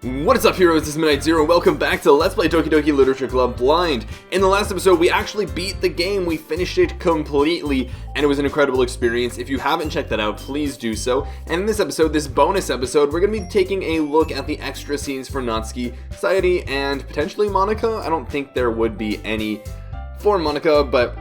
What is up, heroes? This is Midnight Zero, and welcome back to Let's Play Doki Doki Literature Club Blind. In the last episode, we actually beat the game. We finished it completely, and it was an incredible experience. If you haven't checked that out, please do so. And in this episode, this bonus episode, we're going to be taking a look at the extra scenes for Natsuki, Sayori, and potentially Monika. I don't think there would be any for Monika, but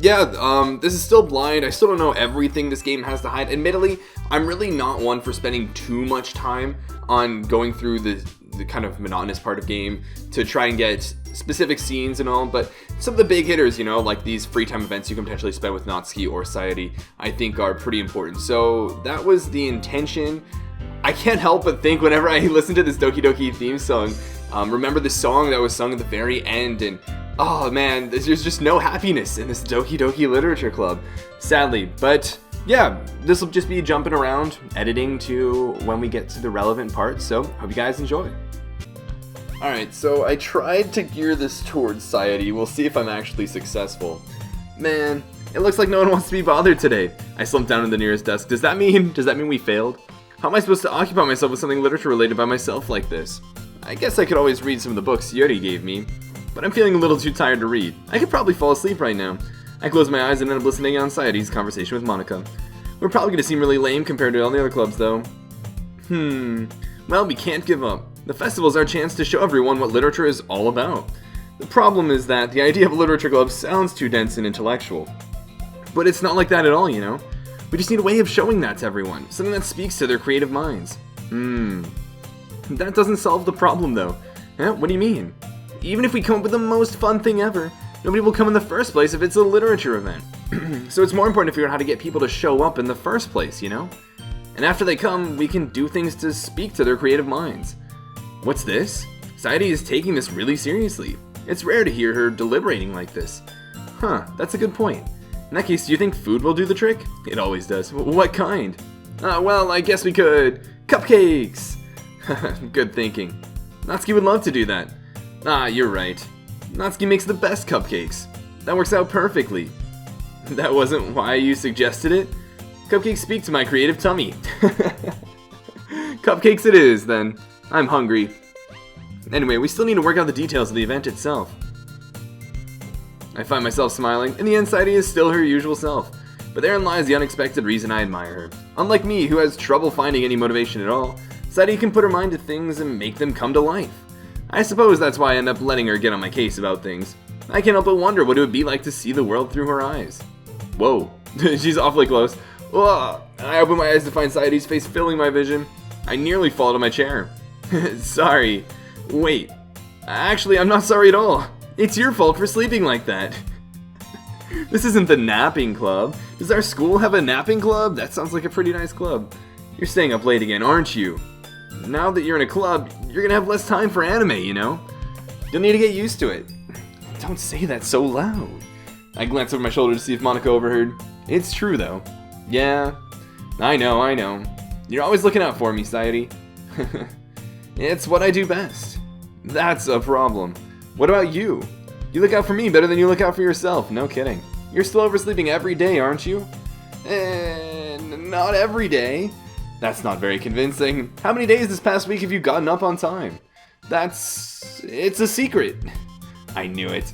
yeah, this is still blind. I still don't know everything this game has to hide. Admittedly, I'm really not one for spending too much time on going through the kind of monotonous part of game to try and get specific scenes and all, but some of the big hitters, you know, like these free time events you can potentially spend with Natsuki or Sayori, I think are pretty important. So that was the intention. I can't help but think whenever I listen to this Doki Doki theme song, remember the song that was sung at the very end, and oh man, there's just no happiness in this Doki Doki Literature Club, sadly. But yeah, this will just be jumping around, editing to when we get to the relevant parts, so hope you guys enjoy. Alright, so I tried to gear this towards Sayori. We'll see if I'm actually successful. Man, it looks like no one wants to be bothered today. I slumped down in the nearest desk. Does that mean we failed? How am I supposed to occupy myself with something literature related by myself like this? I guess I could always read some of the books Sayori gave me, but I'm feeling a little too tired to read. I could probably fall asleep right now. I close my eyes and end up listening on Sayori's conversation with Monika. We're probably going to seem really lame compared to all the other clubs, though. Well, we can't give up. The festival's our chance to show everyone what literature is all about. The problem is that the idea of a literature club sounds too dense and intellectual. But it's not like that at all, you know? We just need a way of showing that to everyone, something that speaks to their creative minds. That doesn't solve the problem, though. Huh? What do you mean? Even if we come up with the most fun thing ever, nobody will come in the first place if it's a literature event. So it's more important to figure out how to get people to show up in the first place, you know? And after they come, we can do things to speak to their creative minds. What's this? Sayori is taking this really seriously. It's rare to hear her deliberating like this. Huh, that's a good point. In that case, do you think food will do the trick? It always does. What kind? Well, I guess we could... Cupcakes! Good thinking. Natsuki would love to do that. You're right. Natsuki makes the best cupcakes. That works out perfectly. That wasn't why you suggested it? Cupcakes speak to my creative tummy. Cupcakes it is, then. I'm hungry. Anyway, we still need to work out the details of the event itself. I find myself smiling, and the Sayori is still her usual self. But therein lies the unexpected reason I admire her. Unlike me, who has trouble finding any motivation at all, Sayori can put her mind to things and make them come to life. I suppose that's why I end up letting her get on my case about things. I can't help but wonder what it would be like to see the world through her eyes. Whoa, she's awfully close. Ugh. I open my eyes to find Sayori's face filling my vision. I nearly fall to my chair. Sorry. Wait. Actually, I'm not sorry at all. It's your fault for sleeping like that. This isn't the napping club. Does our school have a napping club? That sounds like a pretty nice club. You're staying up late again, aren't you? Now that you're in a club, you're gonna have less time for anime, you know? You'll need to get used to it. Don't say that so loud. I glance over my shoulder to see if Monika overheard. It's true, though. Yeah, I know. You're always looking out for me, Sayori. It's what I do best. That's a problem. What about you? You look out for me better than you look out for yourself. No kidding. You're still oversleeping every day, aren't you? Not every day. That's not very convincing. How many days this past week have you gotten up on time? It's a secret. I knew it.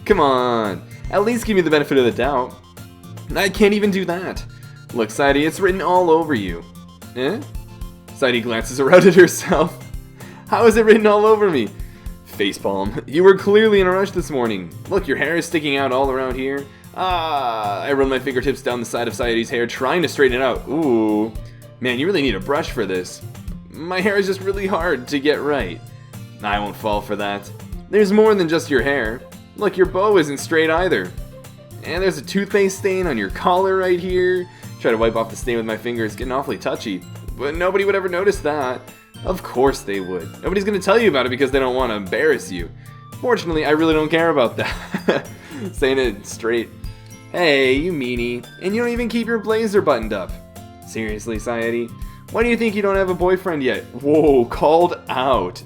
Come on. At least give me the benefit of the doubt. I can't even do that. Look, Sayori, it's written all over you. Eh? Sayori glances around at herself. How is it written all over me? Facepalm. You were clearly in a rush this morning. Look, your hair is sticking out all around here. I run my fingertips down the side of Sayori's hair, trying to straighten it out. Ooh. Man, you really need a brush for this. My hair is just really hard to get right. I won't fall for that. There's more than just your hair. Look, your bow isn't straight either. And there's a toothpaste stain on your collar right here. Try to wipe off the stain with my fingers, getting awfully touchy. But nobody would ever notice that. Of course they would. Nobody's gonna tell you about it because they don't want to embarrass you. Fortunately, I really don't care about that. Saying it straight. Hey, you meanie. And you don't even keep your blazer buttoned up. Seriously, Sayori? Why do you think you don't have a boyfriend yet? Whoa, called out.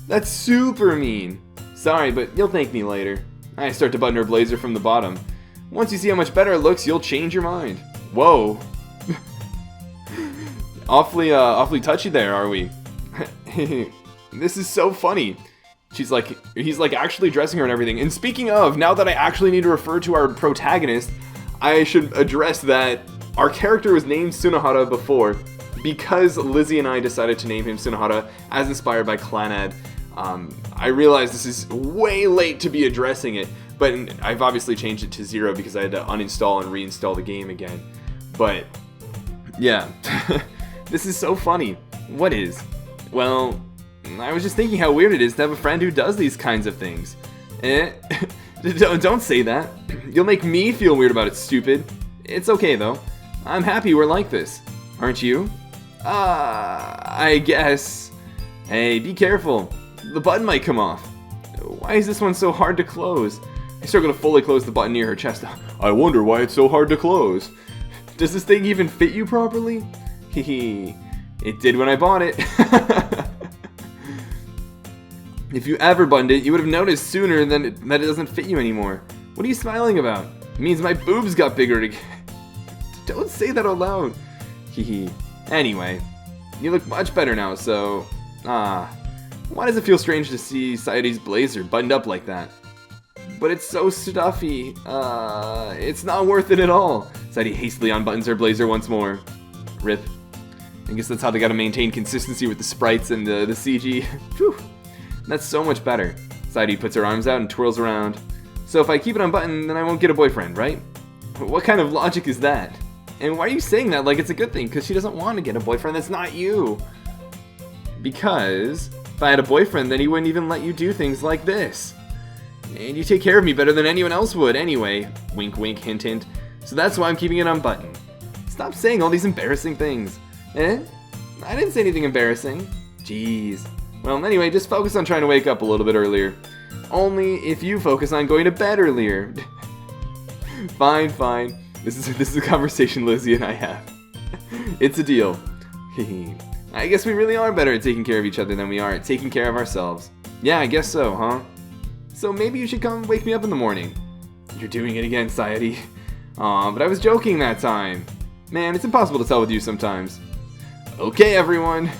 That's super mean. Sorry, but you'll thank me later. I start to button her blazer from the bottom. Once you see how much better it looks, you'll change your mind. Whoa. Awfully touchy there, are we? This is so funny. He's like actually dressing her and everything. And speaking of, now that I actually need to refer to our protagonist, I should address that our character was named Sunohara before because Lizzie and I decided to name him Sunohara as inspired by Clannad. I realize this is way late to be addressing it, but I've obviously changed it to 0 because I had to uninstall and reinstall the game again. But, yeah. This is so funny. What is? Well, I was just thinking how weird it is to have a friend who does these kinds of things. Don't say that. You'll make me feel weird about it, stupid. It's okay, though. I'm happy we're like this. Aren't you? I guess. Hey, be careful. The button might come off. Why is this one so hard to close? I struggle to fully close the button near her chest. I wonder why it's so hard to close. Does this thing even fit you properly? Hehe. It did when I bought it. If you ever buttoned it, you would have noticed sooner that it doesn't fit you anymore. What are you smiling about? It means my boobs got bigger again. Don't say that out loud. Hehe. Anyway, you look much better now, so... Why does it feel strange to see Sayori's blazer buttoned up like that? But it's so stuffy. It's not worth it at all. Sayori hastily unbuttons her blazer once more. Rip. I guess that's how they gotta maintain consistency with the sprites and the CG. Whew. That's so much better. Sayori puts her arms out and twirls around. So if I keep it unbuttoned, then I won't get a boyfriend, right? What kind of logic is that? And why are you saying that like it's a good thing? Because she doesn't want to get a boyfriend that's not you. Because if I had a boyfriend, then he wouldn't even let you do things like this. And you take care of me better than anyone else would anyway. Wink wink, hint hint. So that's why I'm keeping it unbuttoned. Stop saying all these embarrassing things. Eh? I didn't say anything embarrassing. Jeez. Well, anyway, just focus on trying to wake up a little bit earlier. Only if you focus on going to bed earlier. Fine, fine. This is a conversation Lizzie and I have. It's a deal. I guess we really are better at taking care of each other than we are at taking care of ourselves. Yeah, I guess so, huh? So maybe you should come wake me up in the morning. You're doing it again, Sayori. Aw, but I was joking that time. Man, it's impossible to tell with you sometimes. Okay, everyone.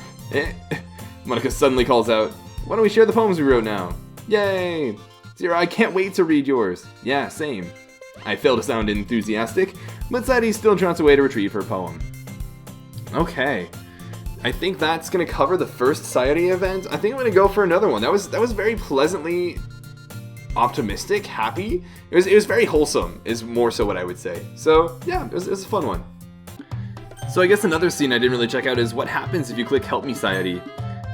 Monica suddenly calls out, why don't we share the poems we wrote now? Yay! Zero, I can't wait to read yours. Yeah, same. I fail to sound enthusiastic, but Sayori still trots away to retrieve her poem. Okay. I think that's going to cover the first Sayori event. I think I'm going to go for another one. That was very pleasantly optimistic, happy. It was very wholesome, is more so what I would say. So, yeah, it was a fun one. So I guess another scene I didn't really check out is what happens if you click Help Me Sayori.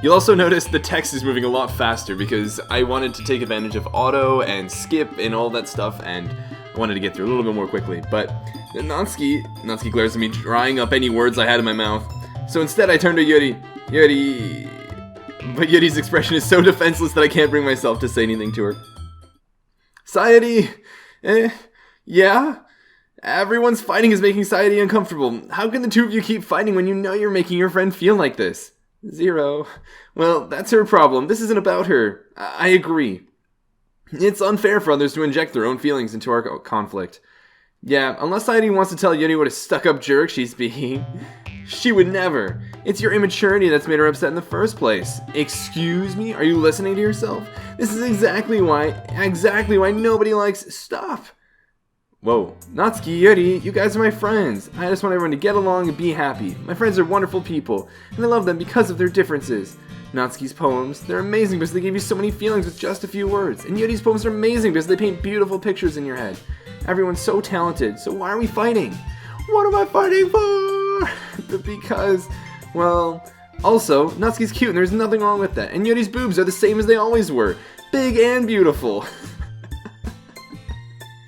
You'll also notice the text is moving a lot faster because I wanted to take advantage of auto and skip and all that stuff, and I wanted to get through a little bit more quickly. But Natsuki glares at me, drying up any words I had in my mouth. So instead I turn to Yuri. But Yuri's expression is so defenseless that I can't bring myself to say anything to her. Sayori! Yeah? Everyone's fighting is making Sayori uncomfortable. How can the two of you keep fighting when you know you're making your friend feel like this? Zero. Well, that's her problem. This isn't about her. I agree. It's unfair for others to inject their own feelings into our conflict. Yeah, unless Sayori wants to tell Yuri what a stuck-up jerk she's being. She would never. It's your immaturity that's made her upset in the first place. Excuse me? Are you listening to yourself? This is exactly why nobody likes... Stop! Whoa. Natsuki, Yuri, you guys are my friends. I just want everyone to get along and be happy. My friends are wonderful people, and I love them because of their differences. Natsuki's poems, they're amazing because they give you so many feelings with just a few words. And Yuri's poems are amazing because they paint beautiful pictures in your head. Everyone's so talented, so why are we fighting? What am I fighting for? Because, well, also, Natsuki's cute and there's nothing wrong with that. And Yuri's boobs are the same as they always were. Big and beautiful.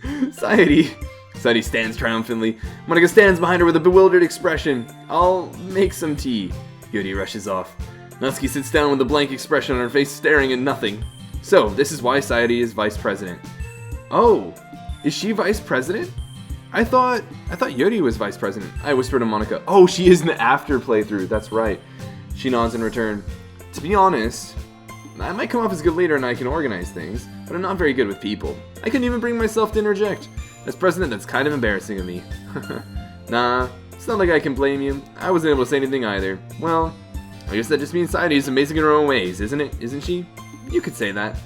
Sayori stands triumphantly. Monica stands behind her with a bewildered expression. I'll make some tea. Yuri rushes off. Natsuki sits down with a blank expression on her face, staring at nothing. So, this is why Sayori is vice president. Oh, is she vice president? I thought Yuri was vice president. I whispered to Monica. Oh, she is in the after playthrough. That's right. She nods in return. To be honest, I might come off as a good leader and I can organize things, but I'm not very good with people. I couldn't even bring myself to interject. As president, that's kind of embarrassing of me. Nah, it's not like I can blame you. I wasn't able to say anything either. Well, I guess that just means Sayori's amazing in her own ways, isn't it? Isn't she? You could say that.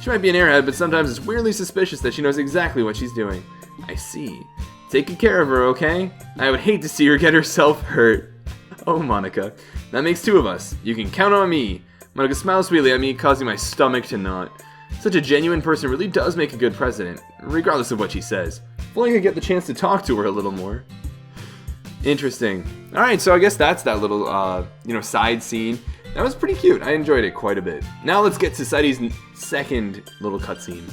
She might be an airhead, but sometimes it's weirdly suspicious that she knows exactly what she's doing. I see. Take good care of her, okay? I would hate to see her get herself hurt. Oh, Monica. That makes two of us. You can count on me. Monica smiles sweetly at me, causing my stomach to knot. Such a genuine person really does make a good president, regardless of what she says. If only I could get the chance to talk to her a little more. Interesting. Alright, so I guess that's that little, side scene. That was pretty cute. I enjoyed it quite a bit. Now let's get to Sayori's second little cutscene.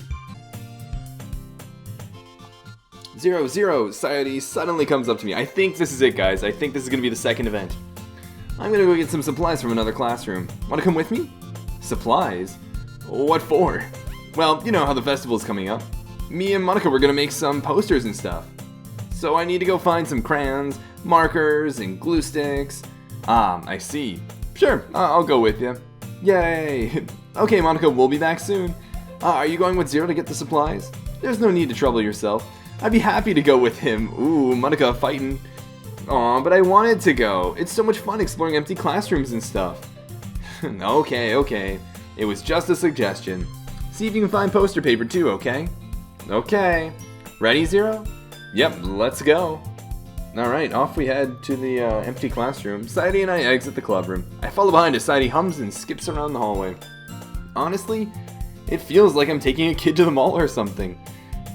0, 0, Sayori suddenly comes up to me. I think this is it, guys. I think this is going to be the second event. I'm going to go get some supplies from another classroom. Want to come with me? Supplies? What for? Well, you know how the festival's coming up. Me and Monica were going to make some posters and stuff. So I need to go find some crayons, markers, and glue sticks. Ah, I see. Sure, I'll go with you. Yay! Okay, Monica, we'll be back soon. Are you going with Zero to get the supplies? There's no need to trouble yourself. I'd be happy to go with him. Ooh, Monica fighting. Aw, but I wanted to go. It's so much fun exploring empty classrooms and stuff. Okay. It was just a suggestion. See if you can find poster paper too, okay? Okay. Ready, Zero? Yep, let's go. Alright, off we head to the empty classroom. Sayori and I exit the club room. I follow behind as Sayori hums and skips around the hallway. Honestly, it feels like I'm taking a kid to the mall or something.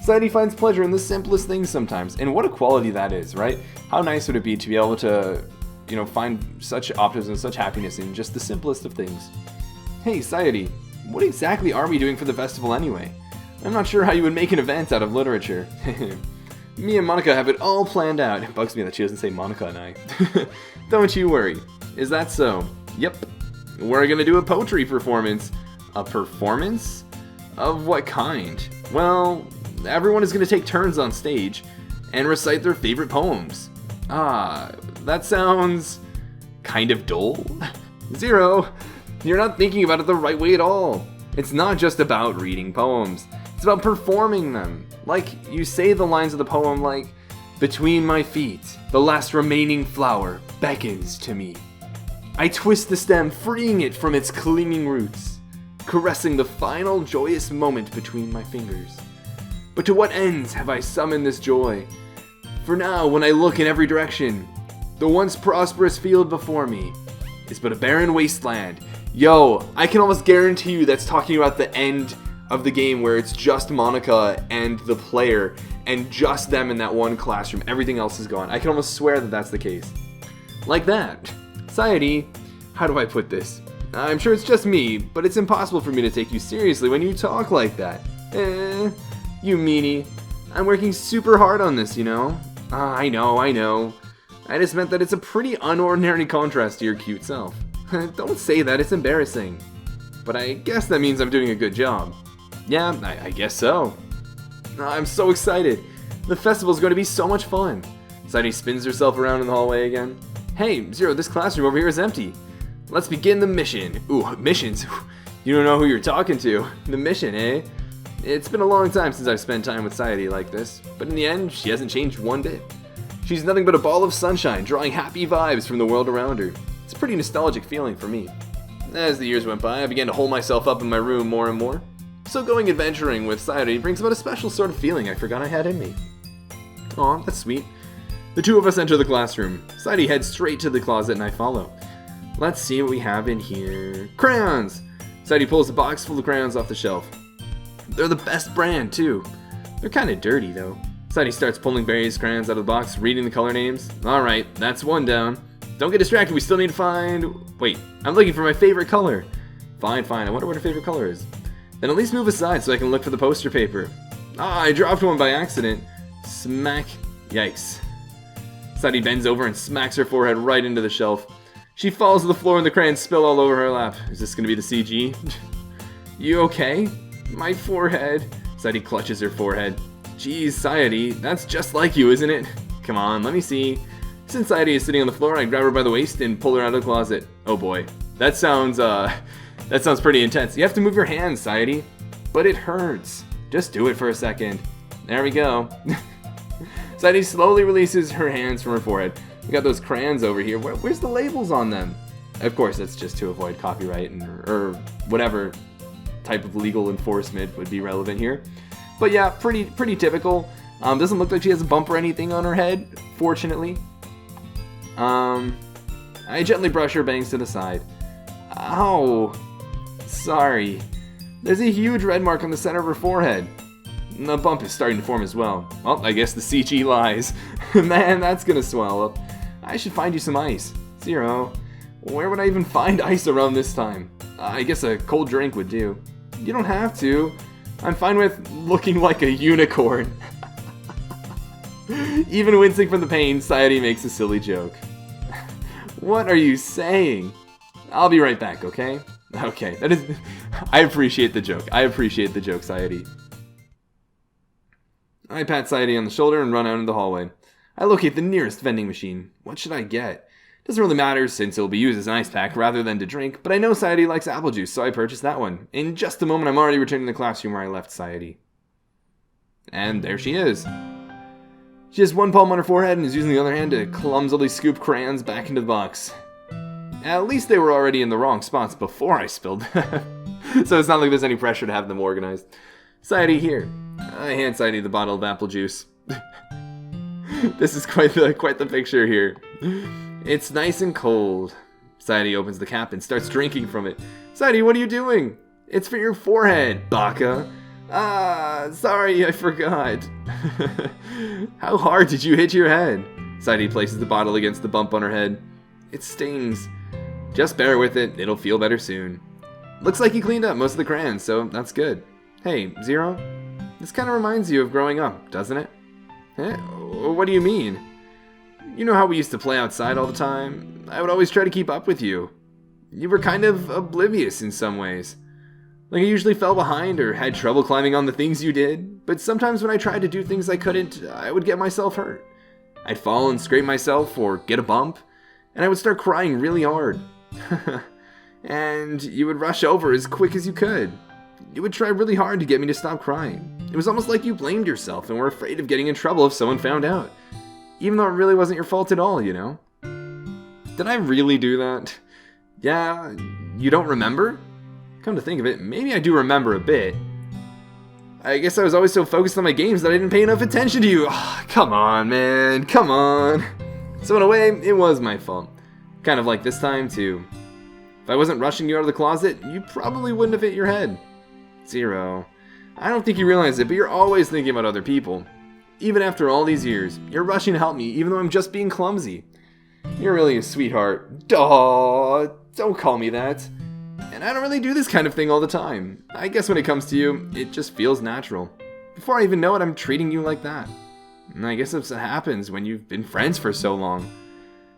Sayori finds pleasure in the simplest things sometimes, and what a quality that is, right? How nice would it be to be able to, find such optimism, such happiness in just the simplest of things. Hey, Sayori, what exactly are we doing for the festival anyway? I'm not sure how you would make an event out of literature. Me and Monica have it all planned out. It bugs me that she doesn't say Monica and I. Don't you worry. Is that so? Yep. We're gonna do a poetry performance. A performance? Of what kind? Well, everyone is gonna take turns on stage and recite their favorite poems. Ah, that sounds kind of dull. Zero, you're not thinking about it the right way at all. It's not just about reading poems. It's about performing them. Like, you say the lines of the poem like, between my feet, the last remaining flower beckons to me. I twist the stem, freeing it from its clinging roots, caressing the final joyous moment between my fingers. But to what ends have I summoned this joy? For now, when I look in every direction, the once prosperous field before me is but a barren wasteland. Yo, I can almost guarantee you that's talking about the end of the game where it's just Monica and the player and just them in that one classroom. Everything else is gone. I can almost swear that that's the case. Like that. Sayori, how do I put this? I'm sure it's just me, but it's impossible for me to take you seriously when you talk like that. You meanie. I'm working super hard on this, you know? I know. I just meant that it's a pretty unordinary contrast to your cute self. Don't say that, it's embarrassing. But I guess that means I'm doing a good job. Yeah, I guess so. I'm so excited. The festival's going to be so much fun. Sayori spins herself around in the hallway again. Hey, Zero, this classroom over here is empty. Let's begin the mission. Ooh, missions. You don't know who you're talking to. The mission, eh? It's been a long time since I've spent time with Sayori like this, but in the end, she hasn't changed one bit. She's nothing but a ball of sunshine, drawing happy vibes from the world around her. It's a pretty nostalgic feeling for me. As the years went by, I began to hole myself up in my room more and more. So going adventuring with Sayori brings about a special sort of feeling I forgot I had in me. Aw, that's sweet. The two of us enter the classroom. Sayori heads straight to the closet and I follow. Let's see what we have in here. Crayons! Sayori pulls a box full of crayons off the shelf. They're the best brand, too. They're kind of dirty, though. Sayori starts pulling various crayons out of the box, reading the color names. Alright, that's one down. Don't get distracted, we still need to find... Wait, I'm looking for my favorite color. Fine, I wonder what her favorite color is. Then at least move aside so I can look for the poster paper. Ah, I dropped one by accident. Smack. Yikes. Sayori bends over and smacks her forehead right into the shelf. She falls to the floor and the crayons spill all over her lap. Is this gonna be the CG? You okay? My forehead. Sayori clutches her forehead. Geez, Sayori, that's just like you, isn't it? Come on, let me see. Since Sayori is sitting on the floor, I grab her by the waist and pull her out of the closet. Oh boy, that sounds pretty intense. You have to move your hands, Sayori. But it hurts. Just do it for a second. There we go. Sayori slowly releases her hands from her forehead. We got those crayons over here. Where's the labels on them? Of course, that's just to avoid copyright or whatever type of legal enforcement would be relevant here. But yeah, pretty typical. Doesn't look like she has a bump or anything on her head, fortunately. I gently brush her bangs to the side. Ow. Sorry. There's a huge red mark on the center of her forehead. The bump is starting to form as well. Well, I guess the CG lies. Man, that's gonna swell up. I should find you some ice. Zero. Where would I even find ice around this time? I guess a cold drink would do. You don't have to. I'm fine with looking like a unicorn. Even wincing from the pain, Sayori makes a silly joke. What are you saying? I'll be right back, okay? Okay, that is... I appreciate the joke. Sayori. I pat Sayori on the shoulder and run out into the hallway. I locate the nearest vending machine. What should I get? Doesn't really matter since it'll be used as an ice pack rather than to drink, but I know Sayori likes apple juice, so I purchased that one. In just a moment, I'm already returning to the classroom where I left Sayori. And there she is. She has one palm on her forehead and is using the other hand to clumsily scoop crayons back into the box. At least they were already in the wrong spots before I spilled them. So it's not like there's any pressure to have them organized. Sayori, here. I hand Sayori the bottle of apple juice. This is quite the picture here. It's nice and cold. Sayori opens the cap and starts drinking from it. Sayori, what are you doing? It's for your forehead, baka. Sorry, I forgot. How hard did you hit your head? Sayori places the bottle against the bump on her head. It stings. Just bear with it, it'll feel better soon. Looks like you cleaned up most of the crayons, so that's good. Hey, Zero, this kind of reminds you of growing up, doesn't it? Eh? What do you mean? You know how we used to play outside all the time? I would always try to keep up with you. You were kind of oblivious in some ways. Like I usually fell behind or had trouble climbing on the things you did, but sometimes when I tried to do things I couldn't, I would get myself hurt. I'd fall and scrape myself or get a bump, and I would start crying really hard. And you would rush over as quick as you could. You would try really hard to get me to stop crying. It was almost like you blamed yourself and were afraid of getting in trouble if someone found out. Even though it really wasn't your fault at all, you know? Did I really do that? Yeah, you don't remember? Come to think of it, maybe I do remember a bit. I guess I was always so focused on my games that I didn't pay enough attention to you. Oh, come on, man, come on. So in a way, it was my fault. Kind of like this time, too. If I wasn't rushing you out of the closet, you probably wouldn't have hit your head. Zero. I don't think you realize it, but you're always thinking about other people. Even after all these years, you're rushing to help me, even though I'm just being clumsy. You're really a sweetheart. Duh, don't call me that. And I don't really do this kind of thing all the time. I guess when it comes to you, it just feels natural. Before I even know it, I'm treating you like that. And I guess that's what happens when you've been friends for so long.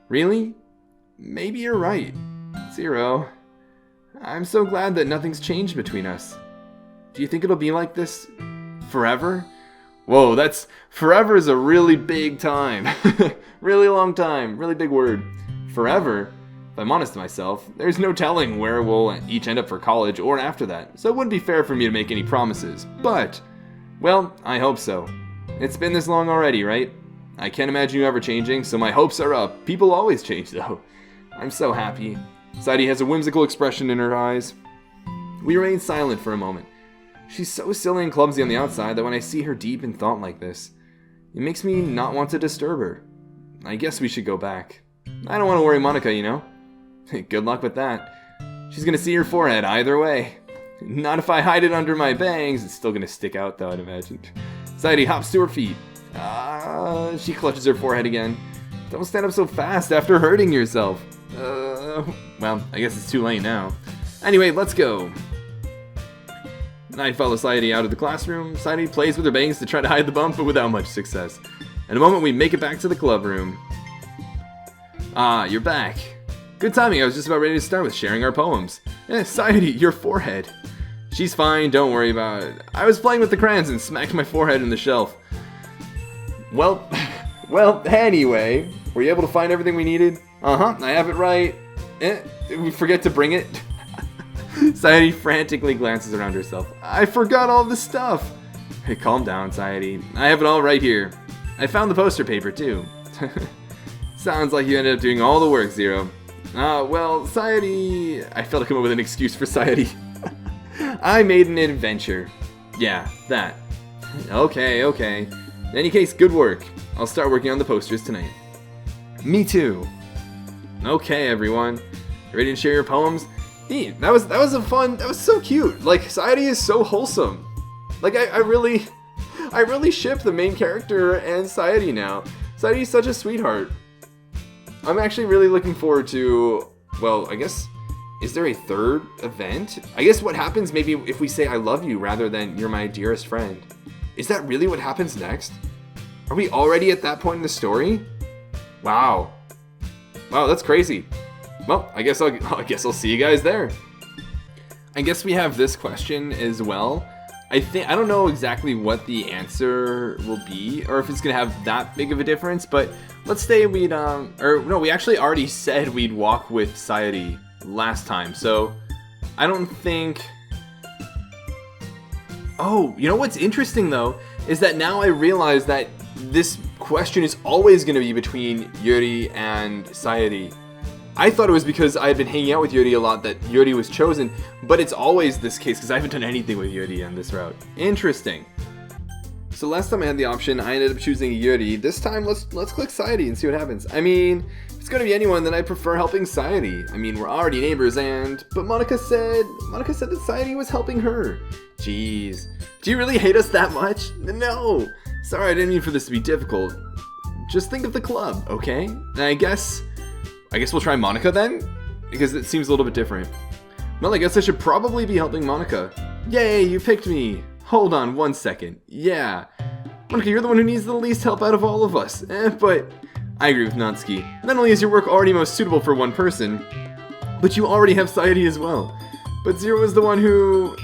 Really? Maybe you're right. Zero. I'm so glad that nothing's changed between us. Do you think it'll be like this forever? Whoa, that's... Forever is a really big time. Really long time. Really big word. Forever? If I'm honest to myself, there's no telling where we'll each end up for college or after that, so it wouldn't be fair for me to make any promises. But, well, I hope so. It's been this long already, right? I can't imagine you ever changing, so my hopes are up. People always change, though. I'm so happy. Sayori has a whimsical expression in her eyes. We remain silent for a moment. She's so silly and clumsy on the outside that when I see her deep in thought like this, it makes me not want to disturb her. I guess we should go back. I don't want to worry Monica, you know? Good luck with that. She's gonna see your forehead either way. Not if I hide it under my bangs. It's still gonna stick out though, I'd imagine. Sayori hops to her feet. She clutches her forehead again. Don't stand up so fast after hurting yourself. Well, I guess it's too late now. Anyway, let's go. I follow Sayori out of the classroom. Sayori plays with her bangs to try to hide the bump, but without much success. In a moment, we make it back to the club room. You're back. Good timing, I was just about ready to start with sharing our poems. Sayori, your forehead. She's fine, don't worry about it. I was playing with the crayons and smacked my forehead in the shelf. Well, anyway, were you able to find everything we needed? I have it right. Did we forget to bring it? Sayori frantically glances around herself. I forgot all the stuff. Hey, calm down, Sayori. I have it all right here. I found the poster paper, too. Sounds like you ended up doing all the work, Zero. Well, Sayori... I failed to come up with an excuse for Sayori. I made an adventure. Yeah, that. Okay. In any case, good work. I'll start working on the posters tonight. Me too. Okay, everyone. Ready to share your poems? Neat. That was a fun... That was so cute. Like, Sayori is so wholesome. Like, I really ship the main character and Sayori now. Sayori is such a sweetheart. I'm actually really looking forward to, well, I guess, is there a third event? I guess what happens maybe if we say I love you rather than you're my dearest friend. Is that really what happens next? Are we already at that point in the story? Wow, that's crazy. Well, I guess I'll see you guys there. I guess we have this question as well. I don't know exactly what the answer will be, or if it's gonna have that big of a difference, but let's say we actually already said we'd walk with Sayori last time, so I don't think... Oh, you know what's interesting though, is that now I realize that this question is always gonna be between Yuri and Sayori. I thought it was because I had been hanging out with Yuri a lot that Yuri was chosen, but it's always this case because I haven't done anything with Yuri on this route. Interesting. So last time I had the option, I ended up choosing Yuri. This time, let's click Sayori and see what happens. I mean, if it's gonna be anyone, then I prefer helping Sayori. I mean, we're already neighbors, but Monica said that Sayori was helping her. Jeez, do you really hate us that much? No. Sorry, I didn't mean for this to be difficult. Just think of the club, okay? And I guess we'll try Monica then? Because it seems a little bit different. Well, I guess I should probably be helping Monica. Yay, you picked me. Hold on 1 second. Yeah. Monica, you're the one who needs the least help out of all of us. But I agree with Natsuki. Not only is your work already most suitable for one person, but you already have Sayori as well. But Zero is the one who...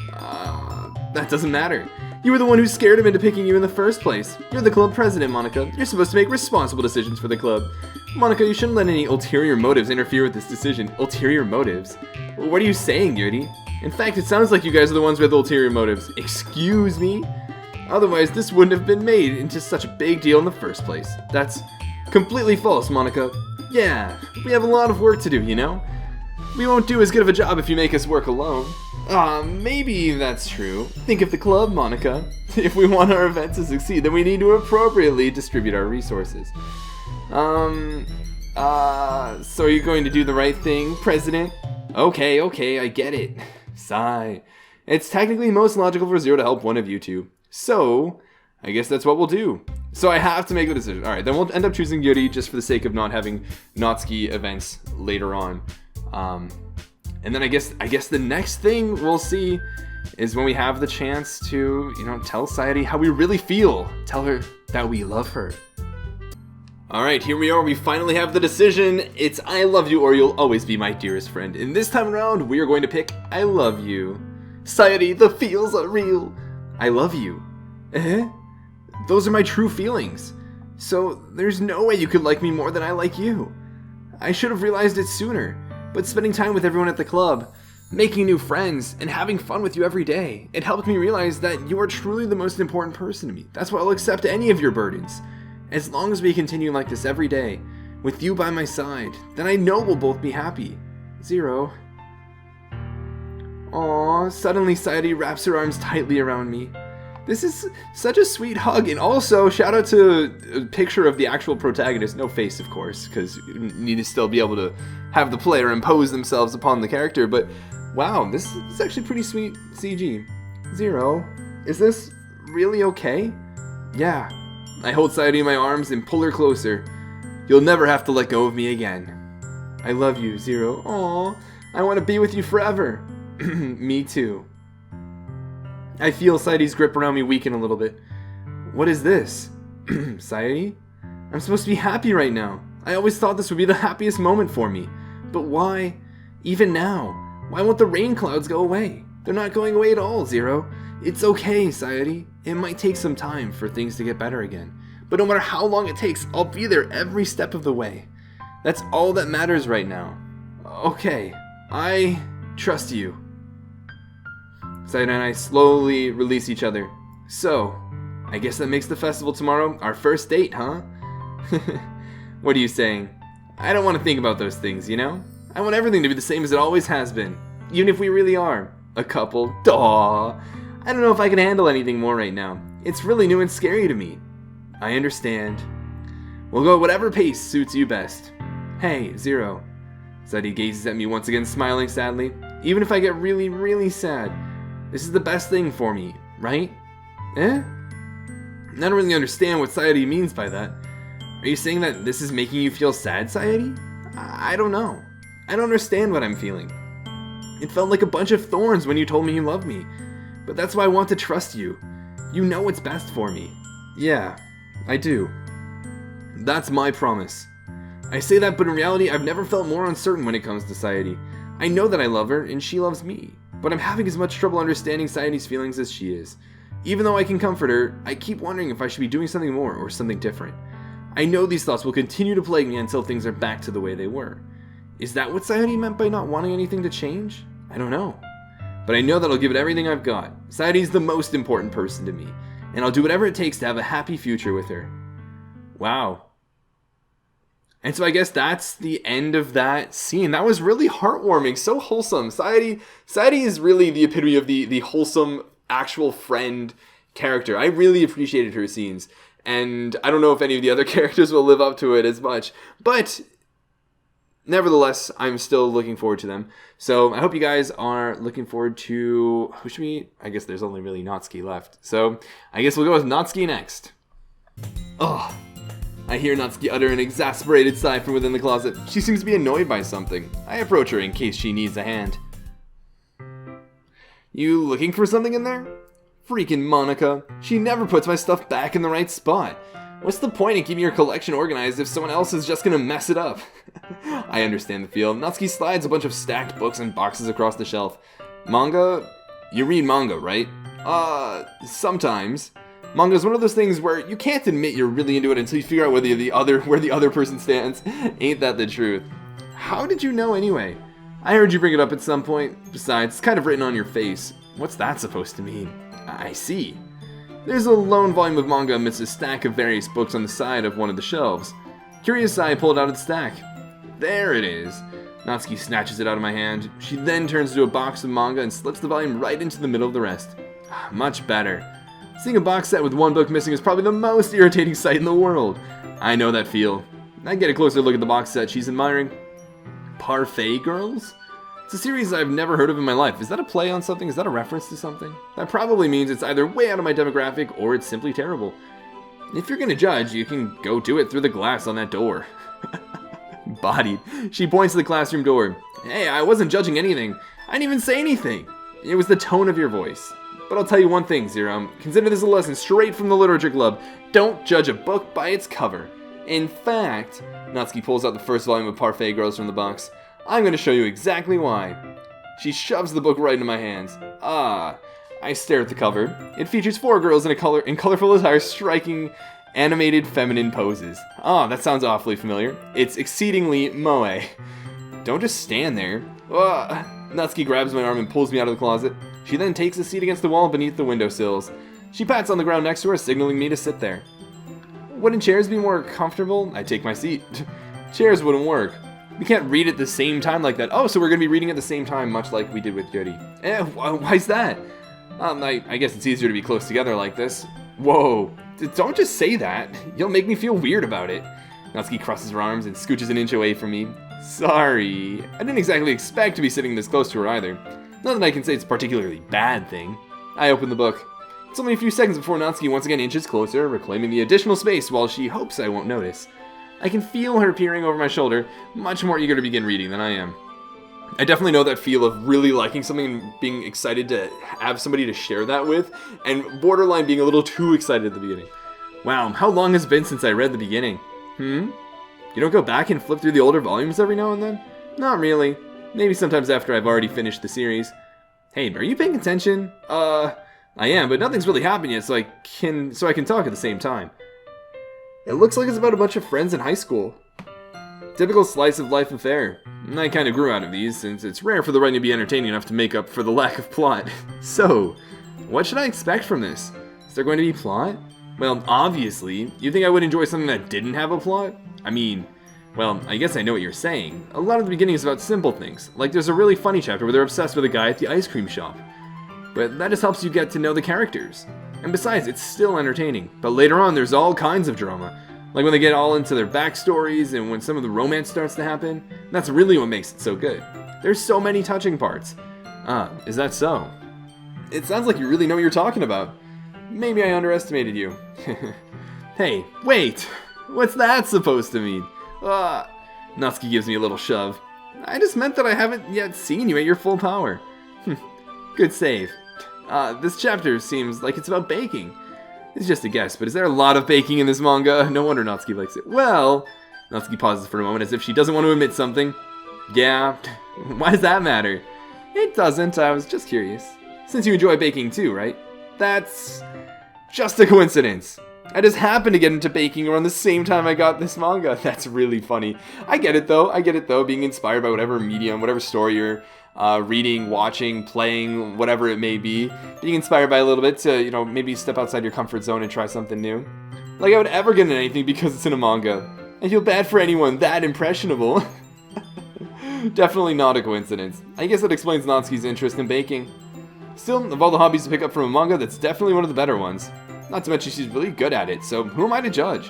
that doesn't matter. You were the one who scared him into picking you in the first place. You're the club president, Monica. You're supposed to make responsible decisions for the club. Monica, you shouldn't let any ulterior motives interfere with this decision. Ulterior motives? What are you saying, Yuri? In fact, it sounds like you guys are the ones with ulterior motives. Excuse me? Otherwise, this wouldn't have been made into such a big deal in the first place. That's completely false, Monica. Yeah, we have a lot of work to do, you know? We won't do as good of a job if you make us work alone. Maybe that's true. Think of the club, Monica. If we want our event to succeed, then we need to appropriately distribute our resources. So are you going to do the right thing, President? Okay, I get it. Sigh. It's technically most logical for Zero to help one of you two. So, I guess that's what we'll do. So I have to make the decision. Alright, then we'll end up choosing Yuri just for the sake of not having Natsuki events later on. And then I guess the next thing we'll see is when we have the chance to, tell Sayori how we really feel. Tell her that we love her. Alright, here we are. We finally have the decision. It's I love you or you'll always be my dearest friend. And this time around, we are going to pick I love you. Sayori, the feels are real. I love you. Those are my true feelings. So there's no way you could like me more than I like you. I should have realized it sooner. But spending time with everyone at the club, making new friends, and having fun with you every day, it helped me realize that you are truly the most important person to me. That's why I'll accept any of your burdens. As long as we continue like this every day, with you by my side, then I know we'll both be happy. Zero. Aww, suddenly Sayori wraps her arms tightly around me. This is such a sweet hug, and also shout out to a picture of the actual protagonist, no face of course, because you need to still be able to have the player impose themselves upon the character, but wow, this is actually pretty sweet CG. Zero, is this really okay? Yeah. I hold Sayori in my arms and pull her closer. You'll never have to let go of me again. I love you, Zero. Aww, I want to be with you forever. Me too. I feel Sayori's grip around me weaken a little bit. What is this? Sayori? I'm supposed to be happy right now. I always thought this would be the happiest moment for me. But why? Even now? Why won't the rain clouds go away? They're not going away at all, Zero. It's okay, Sayori. It might take some time for things to get better again. But no matter how long it takes, I'll be there every step of the way. That's all that matters right now. Okay, I trust you. Sayori and I slowly release each other. So, I guess that makes the festival tomorrow our first date, huh? What are you saying? I don't want to think about those things, you know? I want everything to be the same as it always has been. Even if we really are a couple. Duh. I don't know if I can handle anything more right now. It's really new and scary to me. I understand. We'll go at whatever pace suits you best. Hey, Zero. Sayori gazes at me once again, smiling sadly. Even if I get really, really sad, this is the best thing for me, right? Eh? I don't really understand what Sayori means by that. Are you saying that this is making you feel sad, Sayori? I don't know. I don't understand what I'm feeling. It felt like a bunch of thorns when you told me you loved me. But that's why I want to trust you. You know what's best for me. Yeah, I do. That's my promise. I say that, but in reality, I've never felt more uncertain when it comes to Sayori. I know that I love her, and she loves me. But I'm having as much trouble understanding Sayori's feelings as she is. Even though I can comfort her, I keep wondering if I should be doing something more or something different. I know these thoughts will continue to plague me until things are back to the way they were. Is that what Sayori meant by not wanting anything to change? I don't know. But I know that I'll give it everything I've got. Sayori's the most important person to me, and I'll do whatever it takes to have a happy future with her. Wow. And so I guess that's the end of that scene. That was really heartwarming, so wholesome. Sayori is really the epitome of the wholesome, actual friend character. I really appreciated her scenes, and I don't know if any of the other characters will live up to it as much, but nevertheless, I'm still looking forward to them. So I hope you guys are looking forward to... Who should we... I guess there's only really Natsuki left. So I guess we'll go with Natsuki next. Ugh. I hear Natsuki utter an exasperated sigh from within the closet. She seems to be annoyed by something. I approach her in case she needs a hand. You looking for something in there? Freaking Monica. She never puts my stuff back in the right spot. What's the point in keeping your collection organized if someone else is just gonna mess it up? I understand the feel. Natsuki slides a bunch of stacked books and boxes across the shelf. Manga? You read manga, right? Sometimes. Manga is one of those things where you can't admit you're really into it until you figure out where the other person stands. Ain't that the truth? How did you know anyway? I heard you bring it up at some point. Besides, it's kind of written on your face. What's that supposed to mean? I see. There's a lone volume of manga amidst a stack of various books on the side of one of the shelves. Curious eye pulled out its stack. There it is. Natsuki snatches it out of my hand. She then turns to a box of manga and slips the volume right into the middle of the rest. Much better. Seeing a box set with one book missing is probably the most irritating sight in the world. I know that feel. I get a closer look at the box set she's admiring. Parfait Girls? It's a series I've never heard of in my life. Is that a play on something? Is that a reference to something? That probably means it's either way out of my demographic or it's simply terrible. If you're gonna judge, you can go do it through the glass on that door. Bodied. She points to the classroom door. Hey, I wasn't judging anything. I didn't even say anything. It was the tone of your voice. But I'll tell you one thing, Zero. Consider this a lesson straight from the Literature Club. Don't judge a book by its cover. In fact, Natsuki pulls out the first volume of Parfait Girls from the box. I'm going to show you exactly why. She shoves the book right into my hands. I stare at the cover. It features 4 girls in colorful attire striking animated feminine poses. That sounds awfully familiar. It's exceedingly moe. Don't just stand there. Natsuki grabs my arm and pulls me out of the closet. She then takes a seat against the wall beneath the windowsills. She pats on the ground next to her, signaling me to sit there. Wouldn't chairs be more comfortable? I take my seat. Chairs wouldn't work. We can't read at the same time like that. So we're going to be reading at the same time, much like we did with Jody. Why's that? I guess it's easier to be close together like this. Whoa, don't just say that. You'll make me feel weird about it. Natsuki crosses her arms and scooches an inch away from me. Sorry. I didn't exactly expect to be sitting this close to her either. Not that I can say it's a particularly bad thing. I open the book. It's only a few seconds before Natsuki once again inches closer, reclaiming the additional space while she hopes I won't notice. I can feel her peering over my shoulder, much more eager to begin reading than I am. I definitely know that feel of really liking something and being excited to have somebody to share that with, and borderline being a little too excited at the beginning. Wow, how long has it been since I read the beginning? You don't go back and flip through the older volumes every now and then? Not really. Maybe sometimes after I've already finished the series. Hey, are you paying attention? I am, but nothing's really happened yet, so I can talk at the same time. It looks like it's about a bunch of friends in high school. Typical slice of life affair. I kind of grew out of these, since it's rare for the writing to be entertaining enough to make up for the lack of plot. So, what should I expect from this? Is there going to be plot? Well, obviously, you'd think I would enjoy something that didn't have a plot? I mean, Well, I guess I know what you're saying. A lot of the beginning is about simple things, like there's a really funny chapter where they're obsessed with a guy at the ice cream shop. But that just helps you get to know the characters. And besides, it's still entertaining. But later on, there's all kinds of drama. Like when they get all into their backstories and when some of the romance starts to happen. That's really what makes it so good. There's so many touching parts. Is that so? It sounds like you really know what you're talking about. Maybe I underestimated you. Hey, wait! What's that supposed to mean? Natsuki gives me a little shove. I just meant that I haven't yet seen you at your full power. Good save. This chapter seems like it's about baking. It's just a guess, but is there a lot of baking in this manga? No wonder Natsuki likes it. Well, Natsuki pauses for a moment as if she doesn't want to admit something. Yeah, why does that matter? It doesn't, I was just curious. Since you enjoy baking too, right? That's just a coincidence. I just happened to get into baking around the same time I got this manga. That's really funny. I get it though, being inspired by whatever medium, whatever story you're reading, watching, playing, whatever it may be. Being inspired by a little bit to, maybe step outside your comfort zone and try something new. Like I would ever get into anything because it's in a manga. I feel bad for anyone that impressionable. Definitely not a coincidence. I guess that explains Natsuki's interest in baking. Still, of all the hobbies to pick up from a manga, that's definitely one of the better ones. Not to mention she's really good at it, so who am I to judge?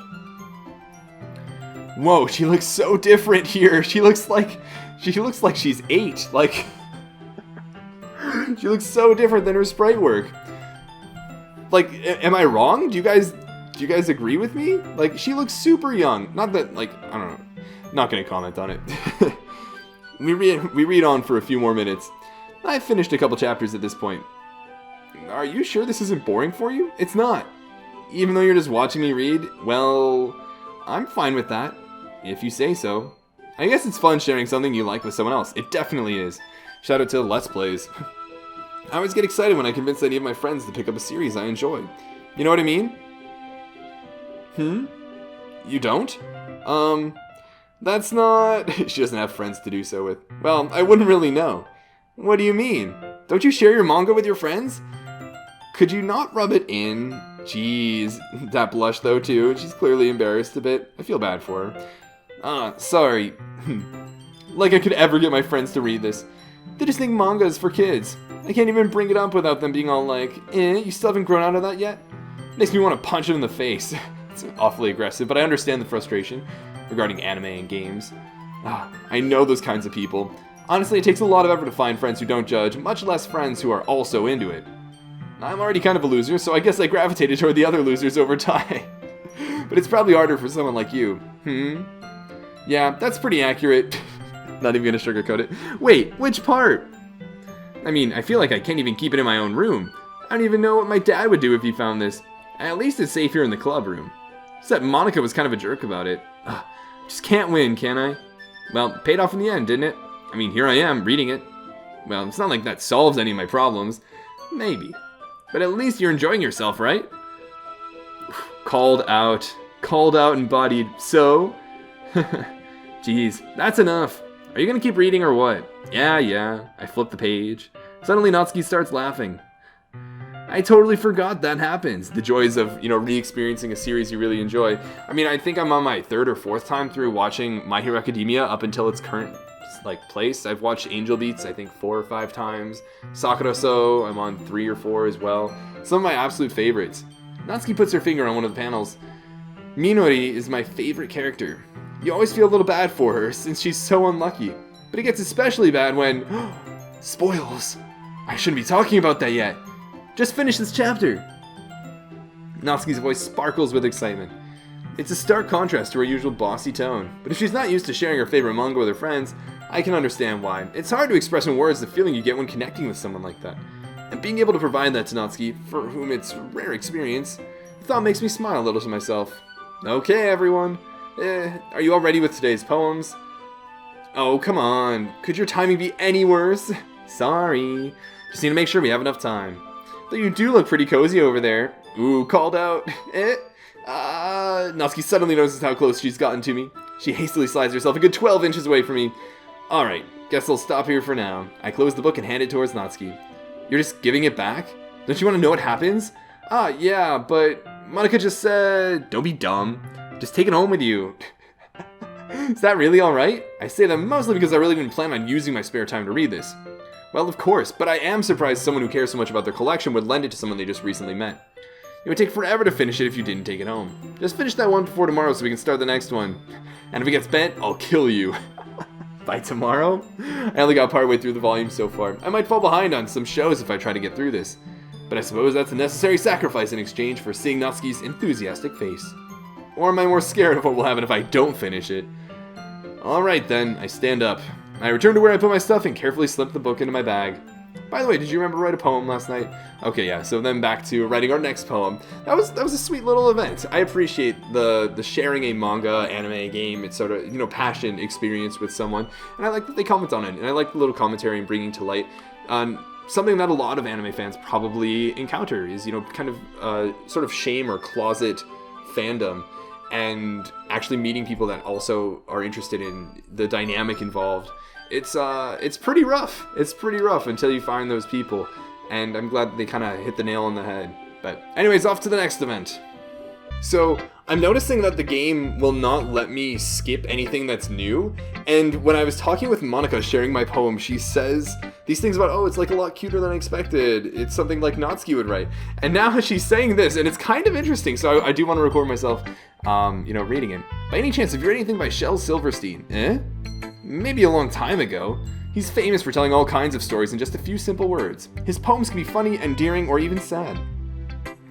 Whoa, she looks so different here. She looks like she's 8. Like, she looks so different than her sprite work. Like, am I wrong? Do you guys agree with me? Like, she looks super young. Not that, like, I don't know. Not gonna comment on it. We read on for a few more minutes. I've finished a couple chapters at this point. Are you sure this isn't boring for you? It's not. Even though you're just watching me read, well, I'm fine with that. If you say so. I guess it's fun sharing something you like with someone else. It definitely is. Shout out to Let's Plays. I always get excited when I convince any of my friends to pick up a series I enjoy. You know what I mean? You don't? That's not... She doesn't have friends to do so with. Well, I wouldn't really know. What do you mean? Don't you share your manga with your friends? Could you not rub it in? Jeez. That blush though too. She's clearly embarrassed a bit. I feel bad for her. Sorry. Like I could ever get my friends to read this. They just think manga is for kids. I can't even bring it up without them being all like, you still haven't grown out of that yet? Makes me want to punch them in the face. It's awfully aggressive, but I understand the frustration regarding anime and games. I know those kinds of people. Honestly, it takes a lot of effort to find friends who don't judge, much less friends who are also into it. I'm already kind of a loser, so I guess I gravitated toward the other losers over time. But it's probably harder for someone like you. Yeah, that's pretty accurate. Not even gonna sugarcoat it. Wait, which part? I mean, I feel like I can't even keep it in my own room. I don't even know what my dad would do if he found this. At least it's safe here in the club room. Except Monica was kind of a jerk about it. Just can't win, can I? Well, paid off in the end, didn't it? I mean, here I am, reading it. Well, it's not like that solves any of my problems. Maybe. But at least you're enjoying yourself, right? Called out and bodied. So? Jeez, that's enough. Are you gonna keep reading or what? Yeah. I flip the page. Suddenly Natsuki starts laughing. I totally forgot that happens. The joys of, re-experiencing a series you really enjoy. I mean, I think I'm on my 3rd or 4th time through watching My Hero Academia up until its current place. I've watched Angel Beats I think 4 or 5 times. Sakura-so I'm on 3 or 4 as well. Some of my absolute favorites. Natsuki puts her finger on one of the panels. Minori is my favorite character. You always feel a little bad for her since she's so unlucky. But it gets especially bad when... Spoils! I shouldn't be talking about that yet. Just finish this chapter. Natsuki's voice sparkles with excitement. It's a stark contrast to her usual bossy tone, but if she's not used to sharing her favorite manga with her friends, I can understand why. It's hard to express in words the feeling you get when connecting with someone like that. And being able to provide that to Natsuki, for whom it's a rare experience, the thought makes me smile a little to myself. Okay, everyone. Are you all ready with today's poems? Oh, come on. Could your timing be any worse? Sorry. Just need to make sure we have enough time. Though you do look pretty cozy over there. Ooh, called out. Natsuki suddenly notices how close she's gotten to me. She hastily slides herself a good 12 inches away from me. Alright, guess I'll stop here for now. I close the book and hand it towards Natsuki. You're just giving it back? Don't you want to know what happens? Yeah, but Monica just said... Don't be dumb. Just take it home with you. Is that really alright? I say that mostly because I really didn't plan on using my spare time to read this. Well, of course, but I am surprised someone who cares so much about their collection would lend it to someone they just recently met. It would take forever to finish it if you didn't take it home. Just finish that one before tomorrow so we can start the next one. And if it gets bent, I'll kill you. By tomorrow? I only got partway through the volume so far. I might fall behind on some shows if I try to get through this. But I suppose that's a necessary sacrifice in exchange for seeing Natsuki's enthusiastic face. Or am I more scared of what will happen if I don't finish it? Alright then, I stand up. I return to where I put my stuff and carefully slip the book into my bag. By the way, did you remember to write a poem last night? Okay, yeah, so then back to writing our next poem. That was a sweet little event. I appreciate the sharing a manga, anime, game, it's sort of, passion experience with someone. And I like that they comment on it, and I like the little commentary and bringing to light something that a lot of anime fans probably encounter is, kind of sort of shame or closet fandom. And actually meeting people that also are interested in the dynamic involved. It's pretty rough. It's pretty rough until you find those people. And I'm glad they kind of hit the nail on the head. But anyways, off to the next event. So I'm noticing that the game will not let me skip anything that's new. And when I was talking with Monica sharing my poem, she says these things about, oh, it's like a lot cuter than I expected. It's something like Natsuki would write. And now she's saying this, and it's kind of interesting. So I do want to record myself, reading it. By any chance, have you read anything by Shel Silverstein? Maybe a long time ago. He's famous for telling all kinds of stories in just a few simple words. His poems can be funny, endearing, or even sad.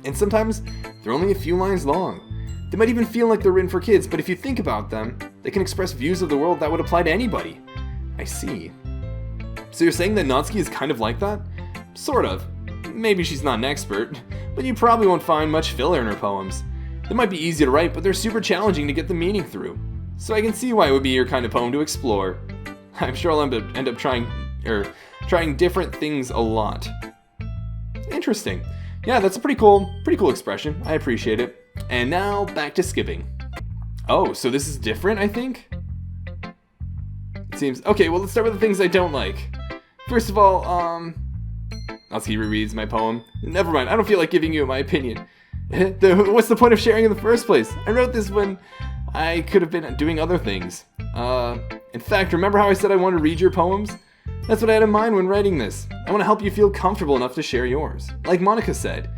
And sometimes, they're only a few lines long. They might even feel like they're written for kids, but if you think about them, they can express views of the world that would apply to anybody. I see. So you're saying that Natsuki is kind of like that? Sort of. Maybe she's not an expert, but you probably won't find much filler in her poems. They might be easy to write, but they're super challenging to get the meaning through. So I can see why it would be your kind of poem to explore. I'm sure I'll end up trying different things a lot. Interesting. Yeah, that's a pretty cool expression. I appreciate it. And now back to skipping. Oh, so this is different, I think? It seems... Okay, well, let's start with the things I don't like. First of all, Natsuki rereads my poem. Never mind, I don't feel like giving you my opinion. What's the point of sharing in the first place? I wrote this when I could have been doing other things. In fact, remember how I said I wanted to read your poems? That's what I had in mind when writing this. I want to help you feel comfortable enough to share yours. Like Monica said.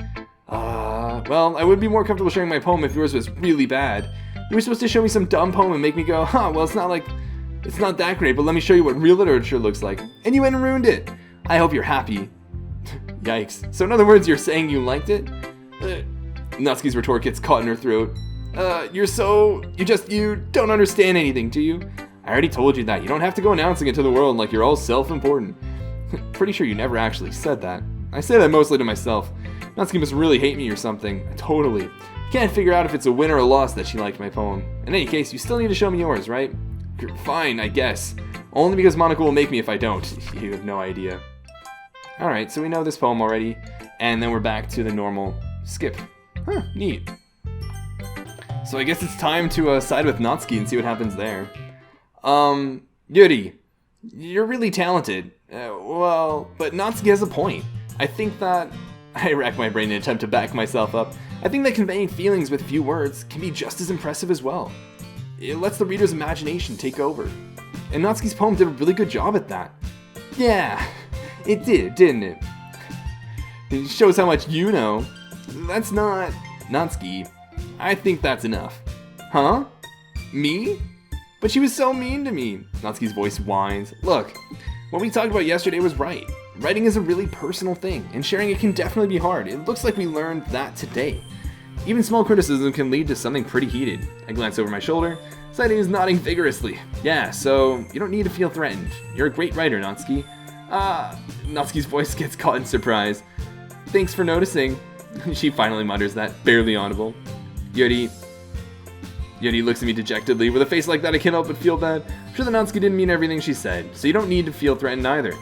Well, I would be more comfortable sharing my poem if yours was really bad. You were supposed to show me some dumb poem and make me go, well, it's not that great, but let me show you what real literature looks like. And you went and ruined it. I hope you're happy. Yikes. So in other words, you're saying you liked it? Natsuki's retort gets caught in her throat. You don't understand anything, do you? I already told you that. You don't have to go announcing it to the world like you're all self-important. Pretty sure you never actually said that. I say that mostly to myself. Natsuki must really hate me or something. Totally. Can't figure out if it's a win or a loss that she liked my poem. In any case, you still need to show me yours, right? Fine, I guess. Only because Monica will make me if I don't. You have no idea. Alright, so we know this poem already. And then we're back to the normal skip. Huh, neat. So I guess it's time to side with Natsuki and see what happens there. Yuri, you're really talented. But Natsuki has a point. I think that... I rack my brain in an attempt to back myself up. I think that conveying feelings with few words can be just as impressive as well. It lets the reader's imagination take over. And Natsuki's poem did a really good job at that. Yeah, it did, didn't it? It shows how much you know. That's not... Natsuki. I think that's enough. Huh? Me? But she was so mean to me. Natsuki's voice whines. Look, what we talked about yesterday was right. Writing is a really personal thing, and sharing it can definitely be hard. It looks like we learned that today. Even small criticism can lead to something pretty heated. I glance over my shoulder. Sayori is nodding vigorously. Yeah, so you don't need to feel threatened. You're a great writer, Natsuki. Natsuki's voice gets caught in surprise. Thanks for noticing. She finally mutters that, barely audible. Yuri looks at me dejectedly. With a face like that, I can't help but feel bad. I'm sure that Natsuki didn't mean everything she said, so you don't need to feel threatened either.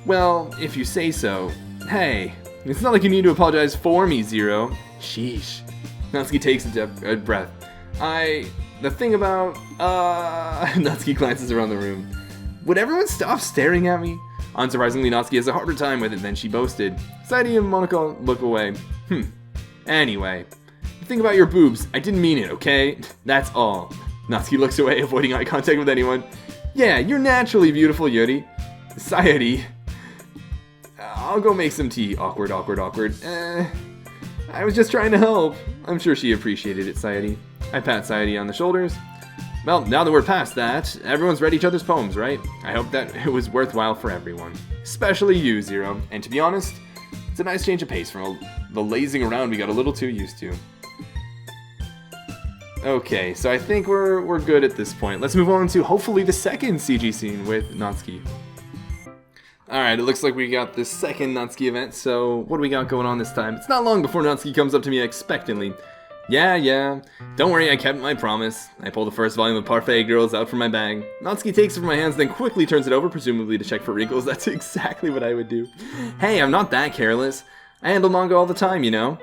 Well, if you say so. Hey, it's not like you need to apologize for me, Zero. Sheesh. Natsuki takes a breath. The thing about, Natsuki glances around the room. Would everyone stop staring at me? Unsurprisingly, Natsuki has a harder time with it than she boasted. Sayori and Monica look away. Anyway. The thing about your boobs, I didn't mean it, okay? That's all. Natsuki looks away, avoiding eye contact with anyone. Yeah, you're naturally beautiful, Yuri. Sayori. I'll go make some tea. Awkward, awkward, awkward. I was just trying to help. I'm sure she appreciated it, Sayori. I pat Sayori on the shoulders. Well, now that we're past that, everyone's read each other's poems, right? I hope that it was worthwhile for everyone. Especially you, Zero. And to be honest, it's a nice change of pace from the lazing around we got a little too used to. Okay, so I think we're good at this point. Let's move on to hopefully the second CG scene with Natsuki. Alright, it looks like we got this second Natsuki event, so what do we got going on this time? It's not long before Natsuki comes up to me expectantly. Yeah, don't worry, I kept my promise. I pull the first volume of Parfait Girls out from my bag. Natsuki takes it from my hands, then quickly turns it over, presumably to check for wrinkles. That's exactly what I would do. Hey, I'm not that careless. I handle manga all the time, you know?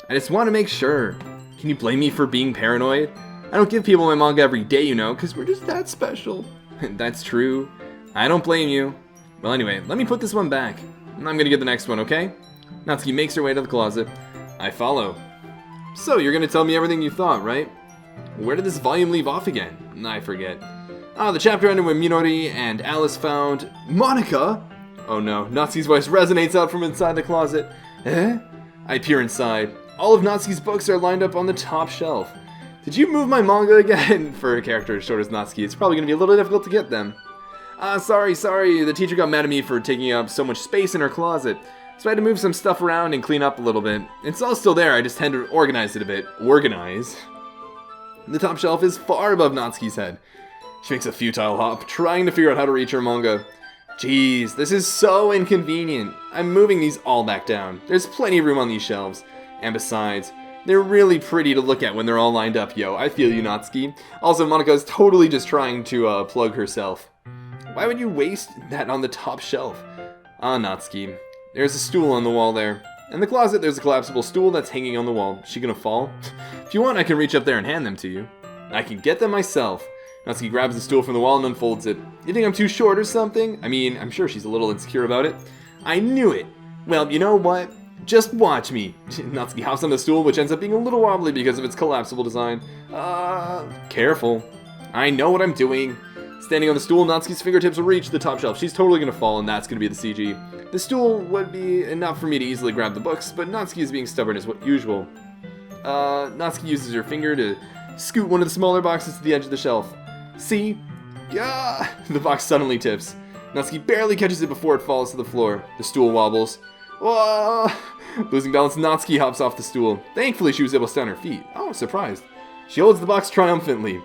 I just want to make sure. Can you blame me for being paranoid? I don't give people my manga every day, you know, because we're just that special. That's true. I don't blame you. Well, anyway, let me put this one back. I'm gonna get the next one, okay? Natsuki makes her way to the closet. I follow. So, you're gonna tell me everything you thought, right? Where did this volume leave off again? I forget. The chapter ended when Minori and Alice found Monica! Oh no, Natsuki's voice resonates out from inside the closet. Eh? I peer inside. All of Natsuki's books are lined up on the top shelf. Did you move my manga again? For a character as short as Natsuki, it's probably gonna be a little difficult to get them. Sorry, the teacher got mad at me for taking up so much space in her closet. So I had to move some stuff around and clean up a little bit. It's all still there, I just had to organize it a bit. Organize? The top shelf is far above Natsuki's head. She makes a futile hop, trying to figure out how to reach her manga. Jeez, this is so inconvenient. I'm moving these all back down. There's plenty of room on these shelves. And besides, they're really pretty to look at when they're all lined up, yo. I feel you, Natsuki. Also, Monika's totally just trying to plug herself. Why would you waste that on the top shelf? Natsuki. There's a stool on the wall there. In the closet, there's a collapsible stool that's hanging on the wall. Is she gonna fall? If you want, I can reach up there and hand them to you. I can get them myself. Natsuki grabs the stool from the wall and unfolds it. You think I'm too short or something? I mean, I'm sure she's a little insecure about it. I knew it. Well, you know what? Just watch me. Natsuki hops on the stool, which ends up being a little wobbly because of its collapsible design. Careful. I know what I'm doing. Standing on the stool, Natsuki's fingertips will reach the top shelf. She's totally gonna fall, and that's gonna be the CG. The stool would be enough for me to easily grab the books, but Natsuki is being stubborn as usual. Natsuki uses her finger to scoot one of the smaller boxes to the edge of the shelf. See? Yeah! The box suddenly tips. Natsuki barely catches it before it falls to the floor. The stool wobbles. Whoa! Losing balance, Natsuki hops off the stool. Thankfully, she was able to stand on her feet. Oh, surprised. She holds the box triumphantly.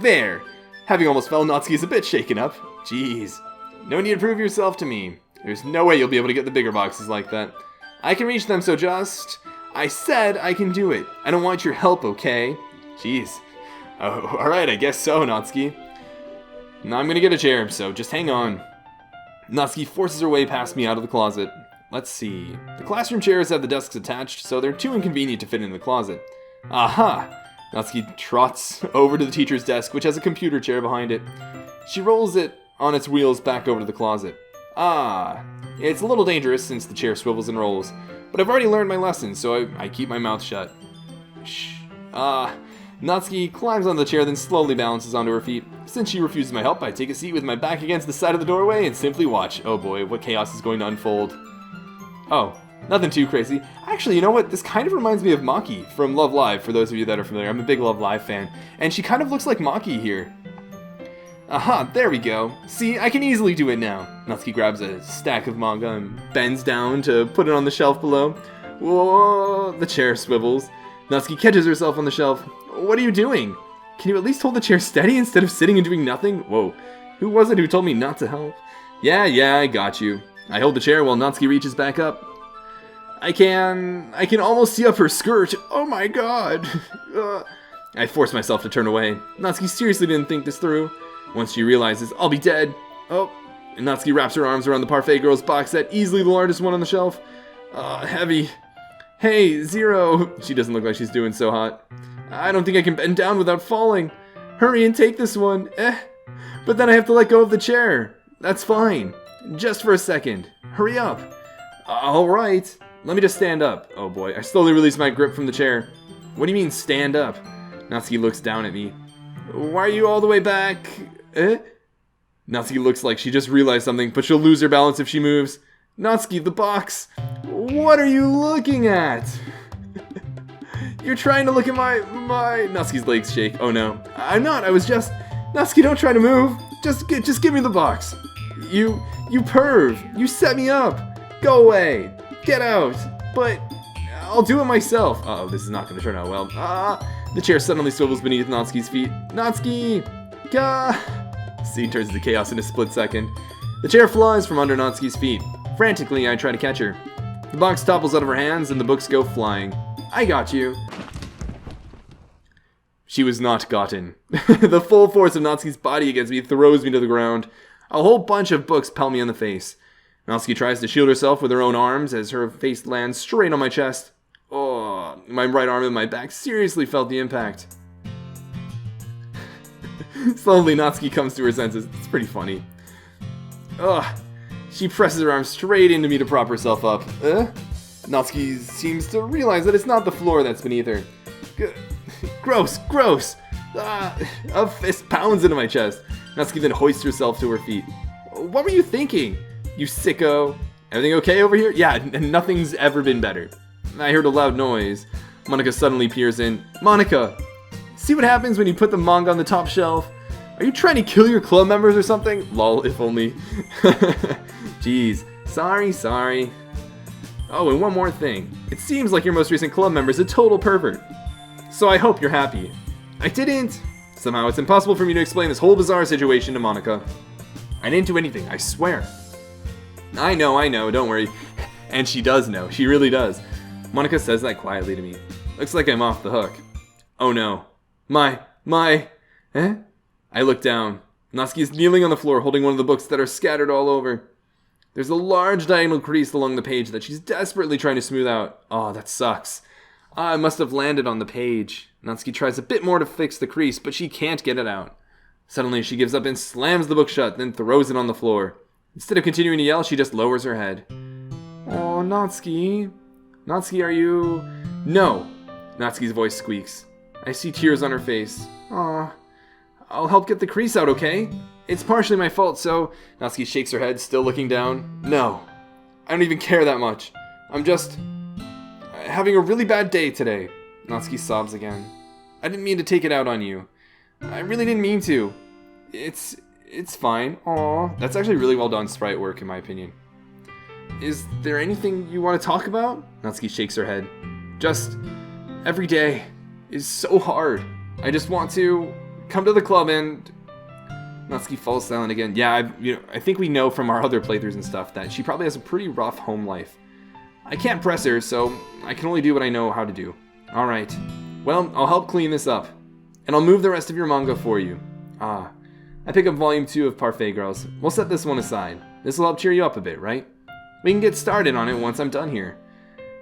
There! Having almost fell, Natsuki is a bit shaken up. Jeez. No need to prove yourself to me. There's no way you'll be able to get the bigger boxes like that. I can reach them, so just... I said I can do it. I don't want your help, okay? Jeez. Oh, alright, I guess so, Natsuki. Now I'm gonna get a chair, so just hang on. Natsuki forces her way past me out of the closet. Let's see. The classroom chairs have the desks attached, so they're too inconvenient to fit in the closet. Aha! Natsuki trots over to the teacher's desk, which has a computer chair behind it. She rolls it on its wheels back over to the closet. It's a little dangerous since the chair swivels and rolls, but I've already learned my lesson, so I keep my mouth shut. Shh. Natsuki climbs on the chair, then slowly balances onto her feet. Since she refuses my help, I take a seat with my back against the side of the doorway and simply watch. Oh boy, what chaos is going to unfold. Oh, nothing too crazy. Actually, you know what? This kind of reminds me of Maki from Love Live, for those of you that are familiar. I'm a big Love Live fan, and she kind of looks like Maki here. Aha, there we go. See, I can easily do it now. Natsuki grabs a stack of manga and bends down to put it on the shelf below. Whoa, the chair swivels. Natsuki catches herself on the shelf. What are you doing? Can you at least hold the chair steady instead of sitting and doing nothing? Whoa, who was it who told me not to help? Yeah, I got you. I hold the chair while Natsuki reaches back up. I can almost see up her skirt. Oh my god. I force myself to turn away. Natsuki seriously didn't think this through. Once she realizes, I'll be dead. Oh, and Natsuki wraps her arms around the Parfait Girls box set, easily the largest one on the shelf. Heavy. Hey, Zero. She doesn't look like she's doing so hot. I don't think I can bend down without falling. Hurry and take this one. But then I have to let go of the chair. That's fine. Just for a second. Hurry up. Alright. Let me just stand up. Oh boy, I slowly release my grip from the chair. What do you mean, stand up? Natsuki looks down at me. Why are you all the way back? Natsuki looks like she just realized something, but she'll lose her balance if she moves. Natsuki, the box! What are you looking at? You're trying to look at my... Natsuki's legs shake. Oh no. I'm not, I was just... Natsuki, don't try to move. Just give me the box. You perv. You set me up. Go away. Get out. But I'll do it myself. Uh-oh, this is not going to turn out well. The chair suddenly swivels beneath Natsuki's feet. Natsuki! Scene turns to chaos in a split second. The chair flies from under Natsuki's feet. Frantically, I try to catch her. The box topples out of her hands and the books go flying. I got you. She was not gotten. The full force of Natsuki's body against me throws me to the ground. A whole bunch of books pelt me in the face. Natsuki tries to shield herself with her own arms as her face lands straight on my chest. Oh, my right arm and my back seriously felt the impact. Slowly, Natsuki comes to her senses. It's pretty funny. Ugh. She presses her arm straight into me to prop herself up. Natsuki seems to realize that it's not the floor that's beneath her. Gross, gross! A fist pounds into my chest. Natsuki then hoists herself to her feet. What were you thinking, you sicko? Everything okay over here? Yeah, nothing's ever been better. I heard a loud noise. Monika suddenly peers in. Monika! See what happens when you put the manga on the top shelf? Are you trying to kill your club members or something? Lol, if only. Jeez. Sorry. Oh, and one more thing. It seems like your most recent club member's a total pervert. So I hope you're happy. I didn't. Somehow it's impossible for me to explain this whole bizarre situation to Monika. I didn't do anything, I swear. I know, don't worry. And she does know, she really does. Monika says that quietly to me. Looks like I'm off the hook. Oh no. I look down. Natsuki is kneeling on the floor holding one of the books that are scattered all over. There's a large diagonal crease along the page that she's desperately trying to smooth out. Oh, that sucks. I must have landed on the page. Natsuki tries a bit more to fix the crease, but she can't get it out. Suddenly, she gives up and slams the book shut, then throws it on the floor. Instead of continuing to yell, she just lowers her head. Oh, Natsuki. Natsuki, are you... No. Natsuki's voice squeaks. I see tears on her face. Aw. I'll help get the crease out, okay? It's partially my fault, so... Natsuki shakes her head, still looking down. No. I don't even care that much. I'm just... having a really bad day today. Natsuki sobs again. I didn't mean to take it out on you. I really didn't mean to. It's fine. Aw. That's actually really well done sprite work, in my opinion. Is there anything you want to talk about? Natsuki shakes her head. Just... every day is so hard. I just want to come to the club and... Natsuki falls silent again. Yeah, I think we know from our other playthroughs and stuff that she probably has a pretty rough home life. I can't press her, so I can only do what I know how to do. Alright. Well, I'll help clean this up. And I'll move the rest of your manga for you. I pick up volume 2 of Parfait Girls. We'll set this one aside. This will help cheer you up a bit, right? We can get started on it once I'm done here.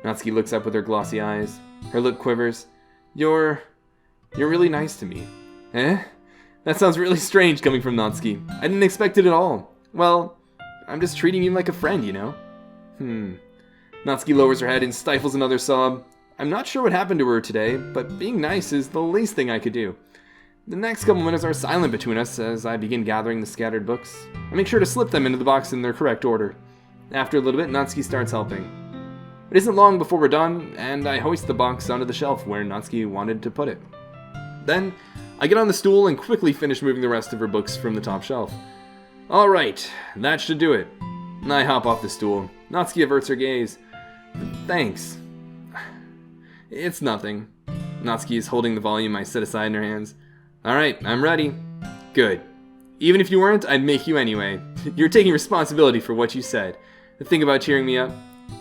Natsuki looks up with her glossy eyes. Her lip quivers. You're really nice to me. That sounds really strange coming from Natsuki. I didn't expect it at all. Well, I'm just treating you like a friend, you know? Natsuki lowers her head and stifles another sob. I'm not sure what happened to her today, but being nice is the least thing I could do. The next couple minutes are silent between us as I begin gathering the scattered books. I make sure to slip them into the box in their correct order. After a little bit, Natsuki starts helping. It isn't long before we're done, and I hoist the box onto the shelf where Natsuki wanted to put it. Then, I get on the stool and quickly finish moving the rest of her books from the top shelf. Alright, that should do it. I hop off the stool. Natsuki averts her gaze. Thanks. It's nothing. Natsuki is holding the volume I set aside in her hands. Alright, I'm ready. Good. Even if you weren't, I'd make you anyway. You're taking responsibility for what you said. The thing about cheering me up.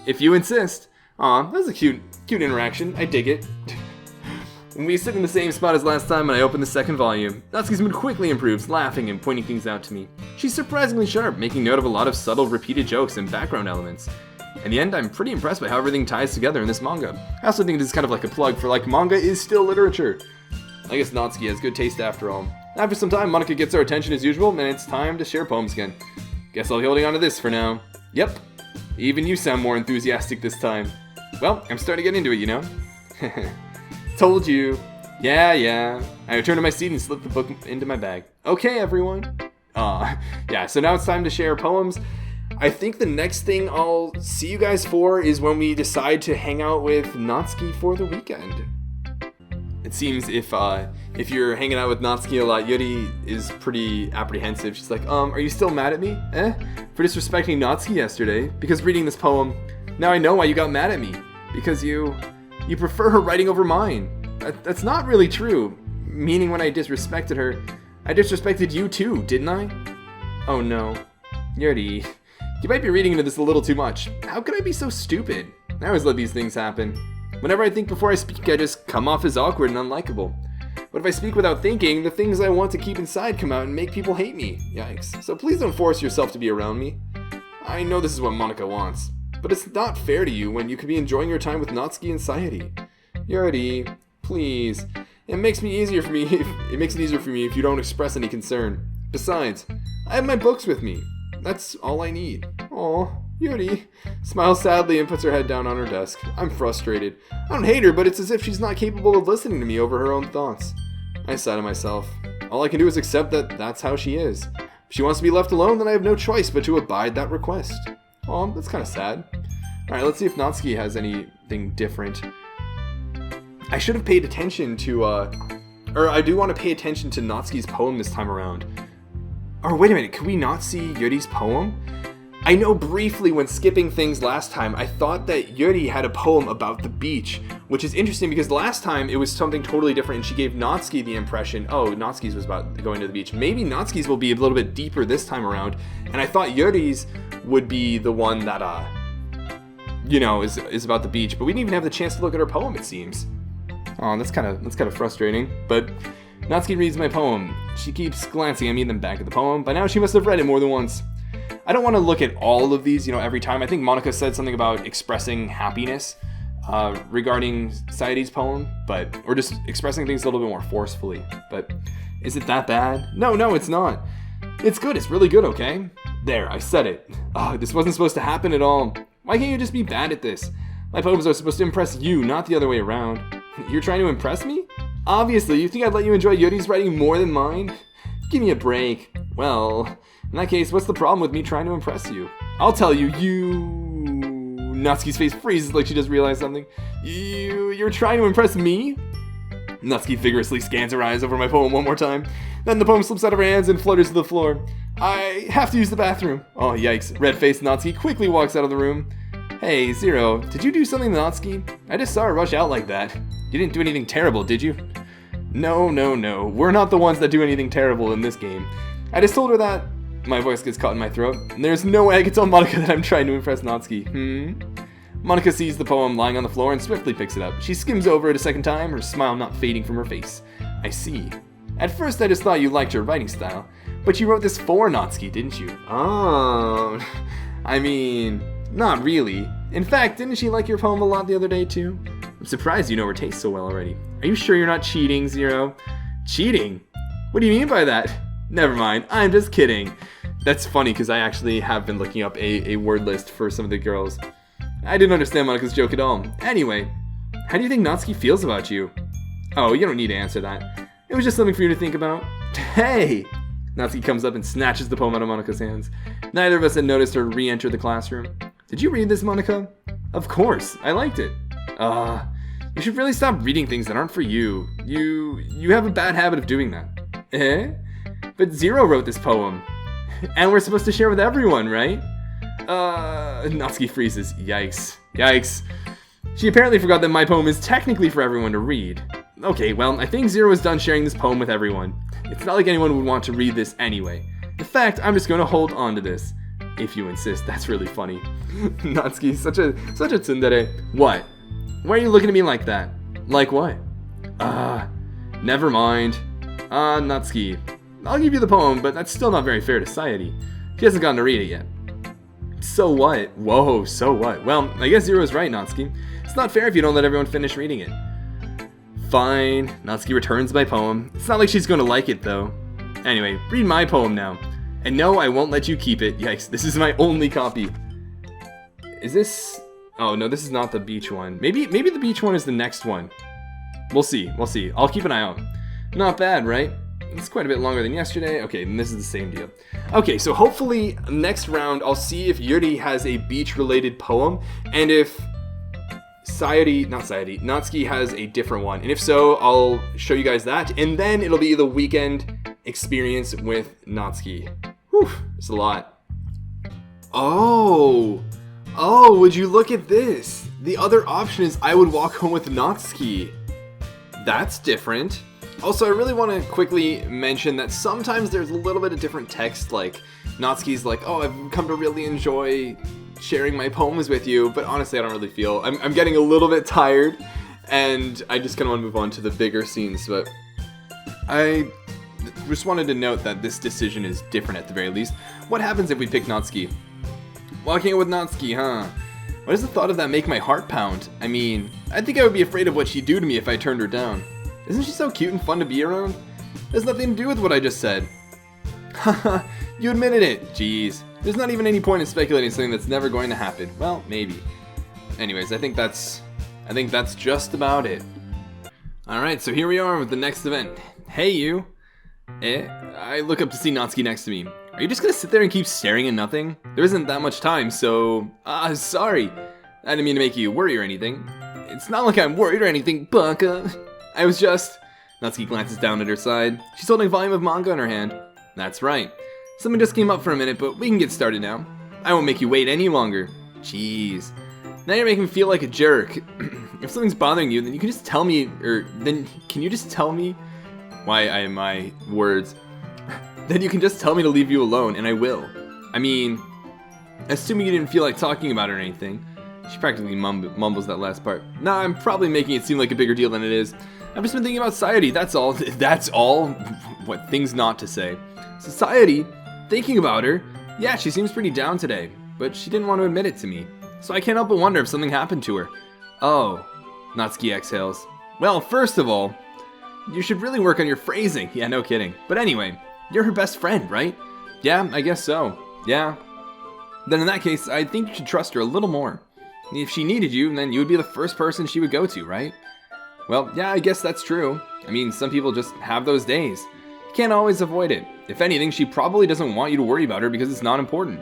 If you insist. Aw, that was a cute interaction. I dig it. We sit in the same spot as last time and I open the second volume. Natsuki's mood quickly improves, laughing and pointing things out to me. She's surprisingly sharp, making note of a lot of subtle, repeated jokes and background elements. In the end, I'm pretty impressed by how everything ties together in this manga. I also think it is kind of like a plug for manga is still literature. I guess Natsuki has good taste after all. After some time, Monika gets our attention as usual, and it's time to share poems again. Guess I'll be holding on to this for now. Yep, even you sound more enthusiastic this time. Well, I'm starting to get into it, you know? Told you. Yeah. I returned to my seat and slipped the book into my bag. Okay, everyone. Yeah, so now it's time to share poems. I think the next thing I'll see you guys for is when we decide to hang out with Natsuki for the weekend. It seems if you're hanging out with Natsuki a lot, Yuri is pretty apprehensive. She's like, are you still mad at me? For disrespecting Natsuki yesterday? Because reading this poem, now I know why you got mad at me. Because you prefer her writing over mine. That's not really true. Meaning when I disrespected her, I disrespected you too, didn't I? Oh no. Yuri, you might be reading into this a little too much. How could I be so stupid? I always let these things happen. Whenever I think before I speak, I just come off as awkward and unlikable. But if I speak without thinking, the things I want to keep inside come out and make people hate me. Yikes. So please don't force yourself to be around me. I know this is what Monika wants, but it's not fair to you when you could be enjoying your time with Natsuki and Sayori. Yuri, please. It makes it easier for me if you don't express any concern. Besides, I have my books with me. That's all I need. Aw, Yuri smiles sadly and puts her head down on her desk. I'm frustrated. I don't hate her, but it's as if she's not capable of listening to me over her own thoughts. I sigh to myself. All I can do is accept that that's how she is. If she wants to be left alone, then I have no choice but to abide that request. Aw, that's kind of sad. Alright, let's see if Natsuki has anything different. I should have paid attention to, I do want to pay attention to Natsuki's poem this time around. Or wait a minute, can we not see Yuri's poem? I know briefly when skipping things last time, I thought that Yuri had a poem about the beach, which is interesting because last time it was something totally different and she gave Natsuki the impression, oh, Natsuki's was about going to the beach. Maybe Natsuki's will be a little bit deeper this time around, and I thought Yuri's would be the one that, is about the beach, but we didn't even have the chance to look at her poem, it seems. Oh, that's kind of frustrating, but Natsuki reads my poem. She keeps glancing at me, then back at the poem. By now she must have read it more than once. I don't want to look at all of these, every time. I think Monika said something about expressing happiness regarding Sayori's poem, or just expressing things a little bit more forcefully. But is it that bad? No, it's not. It's good. It's really good, okay? There, I said it. This wasn't supposed to happen at all. Why can't you just be bad at this? My poems are supposed to impress you, not the other way around. You're trying to impress me? Obviously, you think I'd let you enjoy Yuri's writing more than mine? Give me a break. Well, in that case, what's the problem with me trying to impress you? I'll tell you, Natsuki's face freezes like she just realized something. You're trying to impress me? Natsuki vigorously scans her eyes over my poem one more time. Then the poem slips out of her hands and flutters to the floor. I have to use the bathroom. Oh, yikes. Red-faced Natsuki quickly walks out of the room. Hey, Zero, did you do something to Natsuki? I just saw her rush out like that. You didn't do anything terrible, did you? No. We're not the ones that do anything terrible in this game. I just told her that. My voice gets caught in my throat. There's no way I can tell Monika that I'm trying to impress Natsuki. Monika sees the poem lying on the floor and swiftly picks it up. She skims over it a second time, her smile not fading from her face. I see. At first I just thought you liked her writing style, but you wrote this for Natsuki, didn't you? Oh, I mean, not really. In fact, didn't she like your poem a lot the other day too? I'm surprised you know her taste so well already. Are you sure you're not cheating, Zero? Cheating? What do you mean by that? Never mind, I'm just kidding. That's funny because I actually have been looking up a word list for some of the girls. I didn't understand Monika's joke at all. Anyway, how do you think Natsuki feels about you? Oh, you don't need to answer that. It was just something for you to think about. Hey! Natsuki comes up and snatches the poem out of Monika's hands. Neither of us had noticed her re-enter the classroom. Did you read this, Monika? Of course, I liked it. You should really stop reading things that aren't for you. You have a bad habit of doing that. Eh? But Zero wrote this poem. And we're supposed to share with everyone, right? Natsuki freezes. Yikes. She apparently forgot that my poem is technically for everyone to read. Okay, well, I think Zero is done sharing this poem with everyone. It's not like anyone would want to read this anyway. In fact, I'm just going to hold on to this. If you insist, that's really funny. Natsuki, such a tsundere. What? Why are you looking at me like that? Like what? Never mind. Natsuki, I'll give you the poem, but that's still not very fair to Sayori. She hasn't gotten to read it yet. So what? Whoa, so what? Well, I guess Zero's right, Natsuki. It's not fair if you don't let everyone finish reading it. Fine. Natsuki returns my poem. It's not like she's going to like it, though. Anyway, read my poem now. And no, I won't let you keep it. Yikes, this is my only copy. Is this... Oh, no, this is not the beach one. Maybe the beach one is the next one. We'll see. I'll keep an eye out. Not bad, right? It's quite a bit longer than yesterday. Okay, and this is the same deal. Okay, so hopefully next round I'll see if Yuri has a beach-related poem, and if Natsuki has a different one. And if so, I'll show you guys that, and then it'll be the weekend experience with Natsuki. Whew, it's a lot. Oh, would you look at this? The other option is I would walk home with Natsuki. That's different. Also, I really want to quickly mention that sometimes there's a little bit of different text, like Natsuki's like, oh, I've come to really enjoy sharing my poems with you, but honestly, I don't really feel, I'm getting a little bit tired, and I just kind of want to move on to the bigger scenes, but I just wanted to note that this decision is different at the very least. What happens if we pick Natsuki? Walking out with Natsuki, huh? Why does the thought of that make my heart pound? I mean, I think I would be afraid of what she'd do to me if I turned her down. Isn't she so cute and fun to be around? There's nothing to do with what I just said. Haha, you admitted it. Jeez. There's not even any point in speculating something that's never going to happen. Well, maybe. Anyways, I think that's just about it. Alright, so here we are with the next event. Hey, you. I look up to see Natsuki next to me. Are you just gonna sit there and keep staring at nothing? There isn't that much time, so... sorry. I didn't mean to make you worry or anything. It's not like I'm worried or anything, Baka. I was just... Natsuki glances down at her side. She's holding a volume of manga in her hand. That's right. Something just came up for a minute, but we can get started now. I won't make you wait any longer. Jeez. Now you're making me feel like a jerk. If something's bothering you, then you can just tell me, can you just tell me why I am my words? Then you can just tell me to leave you alone, and I will. I mean, assuming you didn't feel like talking about it or anything. She practically mumbles that last part. Nah, I'm probably making it seem like a bigger deal than it is. I've just been thinking about Sayori, that's all. That's all? What things not to say. Sayori, thinking about her, yeah, she seems pretty down today, but she didn't want to admit it to me. So I can't help but wonder if something happened to her. Oh, Natsuki exhales. Well, first of all, you should really work on your phrasing. Yeah, no kidding. But anyway, you're her best friend, right? Yeah, I guess so. Yeah. Then in that case, I think you should trust her a little more. If she needed you, then you would be the first person she would go to, right? Well, yeah, I guess that's true. I mean, some people just have those days. You can't always avoid it. If anything, she probably doesn't want you to worry about her because it's not important.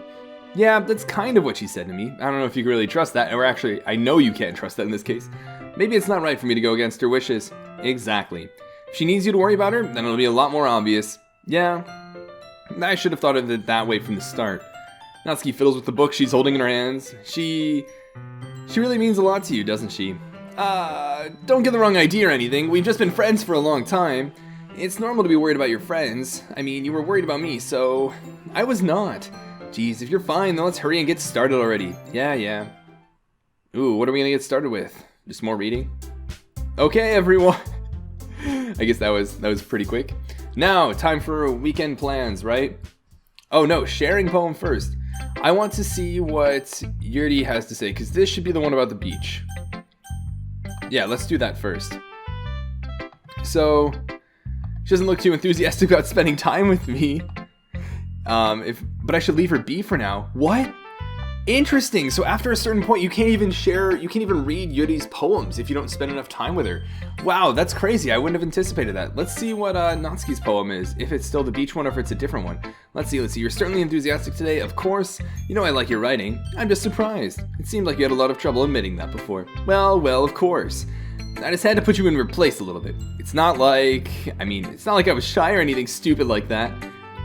Yeah, that's kind of what she said to me. I don't know if you can really trust that, or actually, I know you can't trust that in this case. Maybe it's not right for me to go against her wishes. Exactly. If she needs you to worry about her, then it'll be a lot more obvious. Yeah, I should have thought of it that way from the start. Natsuki fiddles with the book she's holding in her hands. She really means a lot to you, doesn't she? Don't get the wrong idea or anything. We've just been friends for a long time. It's normal to be worried about your friends. I mean, you were worried about me, so... I was not. Geez, if you're fine, then let's hurry and get started already. Yeah. Ooh, what are we gonna get started with? Just more reading? Okay, everyone. I guess that was pretty quick. Now, time for weekend plans, right? Oh no, sharing poem first. I want to see what Yuri has to say, because this should be the one about the beach. Yeah, let's do that first. So, she doesn't look too enthusiastic about spending time with me. But I should leave her be for now. What? Interesting. So after a certain point, you can't even read Yuri's poems if you don't spend enough time with her. Wow, that's crazy. I wouldn't have anticipated that. Let's see what Natsuki's poem is, if it's still the beach one or if it's a different one. Let's see. You're certainly enthusiastic today, of course. You know I like your writing. I'm just surprised. It seemed like you had a lot of trouble admitting that before. Well, of course. I just had to put you in your place a little bit. It's not like I was shy or anything stupid like that.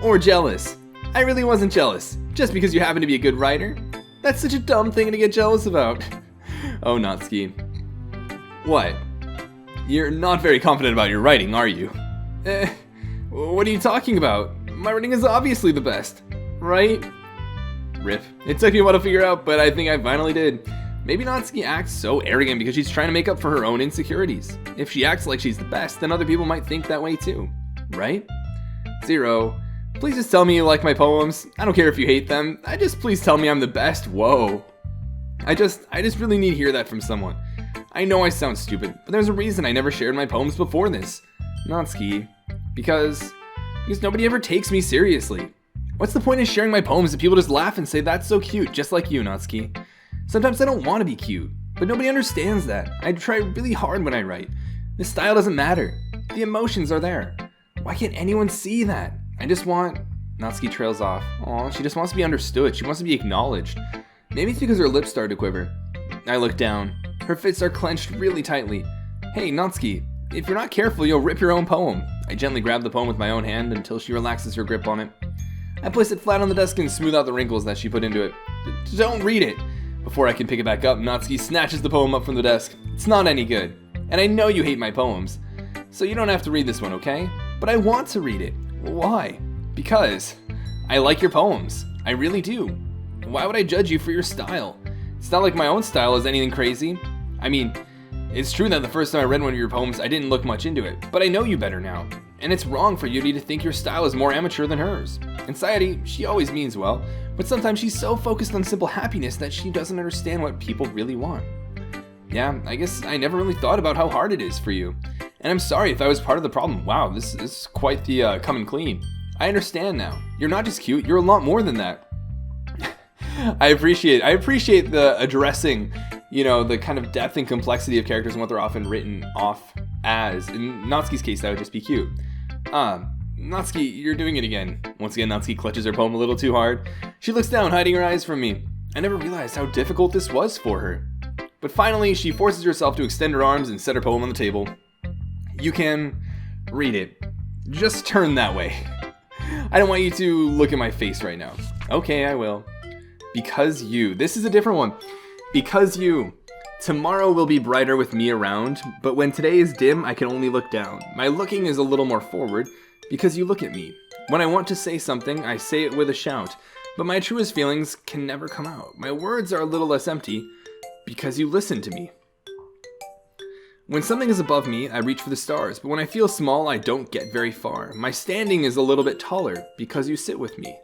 Or jealous. I really wasn't jealous. Just because you happen to be a good writer? That's such a dumb thing to get jealous about. Oh, Natsuki. What? You're not very confident about your writing, are you? What are you talking about? My writing is obviously the best. Right? Rip. It took me a while to figure out, but I think I finally did. Maybe Natsuki acts so arrogant because she's trying to make up for her own insecurities. If she acts like she's the best, then other people might think that way too. Right? Zero. Please just tell me you like my poems. I don't care if you hate them. Please tell me I'm the best. Whoa. I just really need to hear that from someone. I know I sound stupid, but there's a reason I never shared my poems before this. Natsuki. Because nobody ever takes me seriously. What's the point in sharing my poems if people just laugh and say that's so cute, just like you, Natsuki? Sometimes I don't want to be cute, but nobody understands that. I try really hard when I write. The style doesn't matter. The emotions are there. Why can't anyone see that? I just want... Natsuki trails off. Aw, she just wants to be understood. She wants to be acknowledged. Maybe it's because her lips started to quiver. I look down. Her fists are clenched really tightly. Hey, Natsuki, if you're not careful, you'll rip your own poem. I gently grab the poem with my own hand until she relaxes her grip on it. I place it flat on the desk and smooth out the wrinkles that she put into it. Don't read it! Before I can pick it back up, Natsuki snatches the poem up from the desk. It's not any good. And I know you hate my poems. So you don't have to read this one, okay? But I want to read it. Why? Because I like your poems. I really do. Why would I judge you for your style? It's not like my own style is anything crazy. I mean, it's true that the first time I read one of your poems, I didn't look much into it, but I know you better now. And it's wrong for Yuri to think your style is more amateur than hers. And Sayori, she always means well, but sometimes she's so focused on simple happiness that she doesn't understand what people really want. Yeah, I guess I never really thought about how hard it is for you. And I'm sorry if I was part of the problem. Wow, this is quite the come and clean. I understand now. You're not just cute, you're a lot more than that. I appreciate the addressing, the kind of depth and complexity of characters and what they're often written off as. In Natsuki's case, that would just be cute. Natsuki, you're doing it again. Once again, Natsuki clutches her poem a little too hard. She looks down, hiding her eyes from me. I never realized how difficult this was for her. But finally, she forces herself to extend her arms and set her poem on the table. You can read it. Just turn that way. I don't want you to look at my face right now. Okay, I will. Because you. This is a different one. Because you. Tomorrow will be brighter with me around, but when today is dim, I can only look down. My looking is a little more forward, because you look at me. When I want to say something, I say it with a shout, but my truest feelings can never come out. My words are a little less empty, because you listen to me. When something is above me, I reach for the stars, but when I feel small, I don't get very far. My standing is a little bit taller, because you sit with me.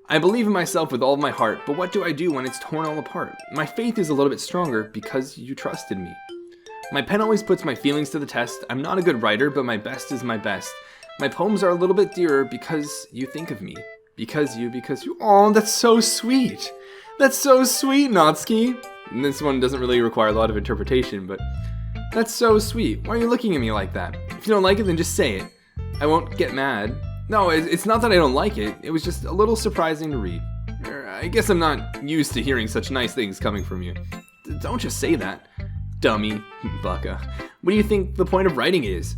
I believe in myself with all of my heart, but what do I do when it's torn all apart? My faith is a little bit stronger, because you trusted me. My pen always puts my feelings to the test. I'm not a good writer, but my best is my best. My poems are a little bit dearer, because you think of me. Because you. Oh, that's so sweet. That's so sweet, Natsuki. And this one doesn't really require a lot of interpretation, but... That's so sweet. Why are you looking at me like that? If you don't like it, then just say it. I won't get mad. No, it's not that I don't like it. It was just a little surprising to read. I guess I'm not used to hearing such nice things coming from you. Don't just say that. Dummy. Baka. What do you think the point of writing is?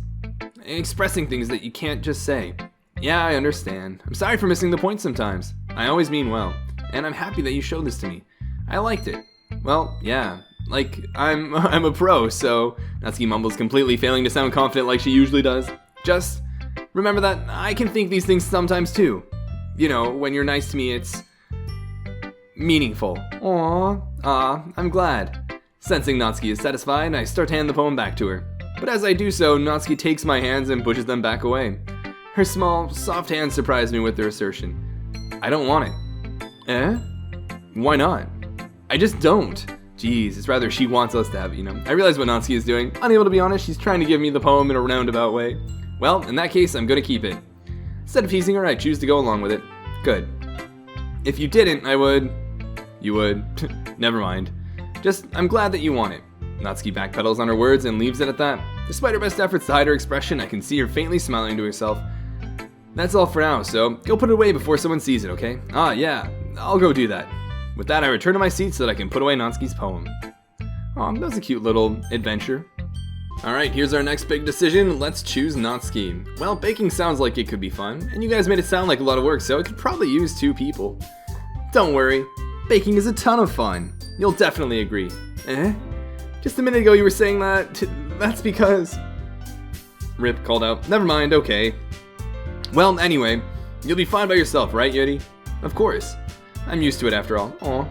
Expressing things that you can't just say. Yeah, I understand. I'm sorry for missing the point sometimes. I always mean well. And I'm happy that you showed this to me. I liked it. Well, yeah. Like, I'm a pro, so... Natsuki mumbles, completely failing to sound confident like she usually does. Just remember that I can think these things sometimes too. When you're nice to me, it's... meaningful. Aww, I'm glad. Sensing Natsuki is satisfied, I start to hand the poem back to her. But as I do so, Natsuki takes my hands and pushes them back away. Her small, soft hands surprise me with their assertion. I don't want it. Eh? Why not? I just don't. Jeez, it's rather she wants us to have it, I realize what Natsuki is doing. Unable to be honest, she's trying to give me the poem in a roundabout way. Well, in that case, I'm gonna keep it. Instead of teasing her, I choose to go along with it. Good. If you didn't, I would... You would. Never mind. Just, I'm glad that you want it. Natsuki backpedals on her words and leaves it at that. Despite her best efforts to hide her expression, I can see her faintly smiling to herself. That's all for now, so go put it away before someone sees it, okay? Ah, yeah, I'll go do that. With that, I return to my seat so that I can put away Natsuki's poem. Aw, that was a cute little adventure. Alright, here's our next big decision. Let's choose Natsuki. Well, baking sounds like it could be fun, and you guys made it sound like a lot of work, so it could probably use 2 people. Don't worry, baking is a ton of fun. You'll definitely agree. Eh? Just a minute ago you were saying that. That's because... Rip called out. Never mind, okay. Well, anyway, you'll be fine by yourself, right, Yuri? Of course. I'm used to it after all. Aw.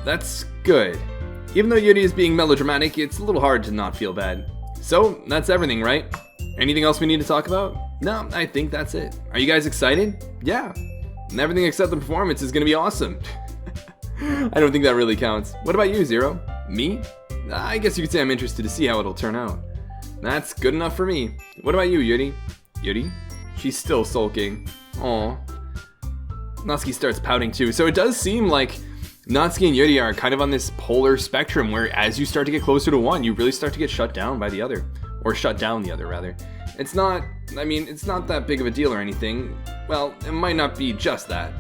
That's good. Even though Yuri is being melodramatic, it's a little hard to not feel bad. So, that's everything, right? Anything else we need to talk about? No, I think that's it. Are you guys excited? Yeah. And everything except the performance is gonna be awesome. I don't think that really counts. What about you, Zero? Me? I guess you could say I'm interested to see how it'll turn out. That's good enough for me. What about you, Yuri? Yuri? She's still sulking. Aw. Natsuki starts pouting too, so it does seem like Natsuki and Yuri are kind of on this polar spectrum where as you start to get closer to one, you really start to get shut down by the other. Or shut down the other, rather. It's not that big of a deal or anything. Well, it might not be just that.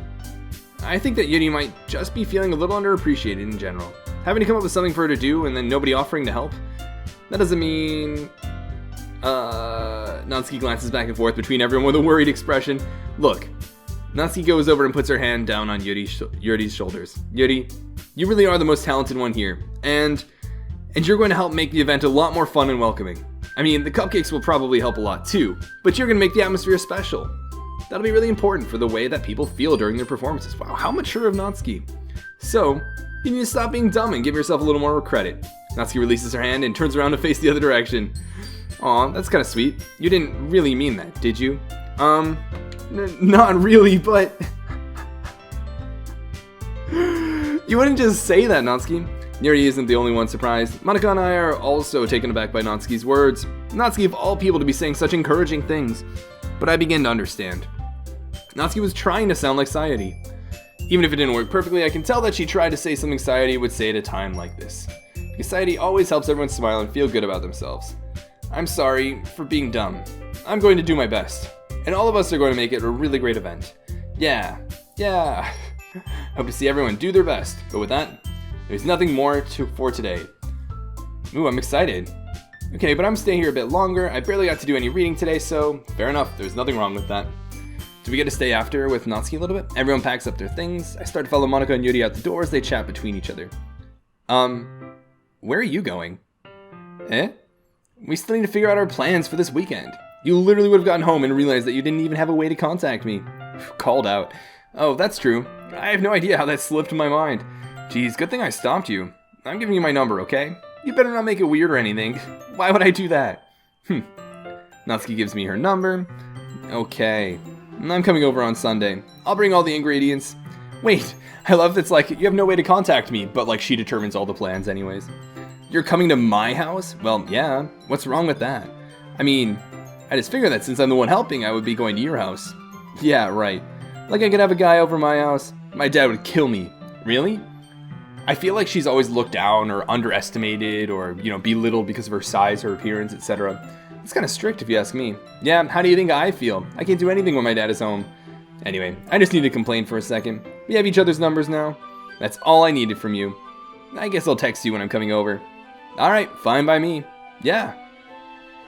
I think that Yuri might just be feeling a little underappreciated in general. Having to come up with something for her to do and then nobody offering to help. That doesn't mean... Natsuki glances back and forth between everyone with a worried expression. Look. Natsuki goes over and puts her hand down on Yuri's shoulders. Yuri, you really are the most talented one here. And you're going to help make the event a lot more fun and welcoming. I mean, the cupcakes will probably help a lot too, but you're going to make the atmosphere special. That'll be really important for the way that people feel during their performances. Wow, how mature of Natsuki. So, you need to stop being dumb and give yourself a little more credit. Natsuki releases her hand and turns around to face the other direction. Aw, that's kind of sweet. You didn't really mean that, did you? Not really, but... You wouldn't just say that, Natsuki. Yuri isn't the only one surprised. Monika and I are also taken aback by Natsuki's words. Natsuki of all people to be saying such encouraging things. But I begin to understand. Natsuki was trying to sound like Sayori. Even if it didn't work perfectly, I can tell that she tried to say something Sayori would say at a time like this. Because Sayori always helps everyone smile and feel good about themselves. I'm sorry for being dumb. I'm going to do my best. And all of us are going to make it a really great event. Yeah. Hope to see everyone do their best. But with that, there's nothing more for today. Ooh, I'm excited. Okay, but I'm staying here a bit longer. I barely got to do any reading today, so fair enough. There's nothing wrong with that. Do we get to stay after with Natsuki a little bit? Everyone packs up their things. I start to follow Monika and Yuri out the door as they chat between each other. Where are you going? We still need to figure out our plans for this weekend. You literally would have gotten home and realized that you didn't even have a way to contact me. Called out. Oh, that's true. I have no idea how that slipped my mind. Geez, good thing I stopped you. I'm giving you my number, okay? You better not make it weird or anything. Why would I do that? Natsuki gives me her number. Okay. I'm coming over on Sunday. I'll bring all the ingredients. Wait, I love that's like, you have no way to contact me, but like she determines all the plans anyways. You're coming to my house? Well, yeah. What's wrong with that? I mean, I just figured that since I'm the one helping, I would be going to your house. Yeah, right. Like I could have a guy over my house. My dad would kill me. Really? I feel like she's always looked down or underestimated or, belittled because of her size, her appearance, etc. It's kind of strict if you ask me. Yeah, how do you think I feel? I can't do anything when my dad is home. Anyway, I just need to complain for a second. We have each other's numbers now. That's all I needed from you. I guess I'll text you when I'm coming over. Alright, fine by me. Yeah.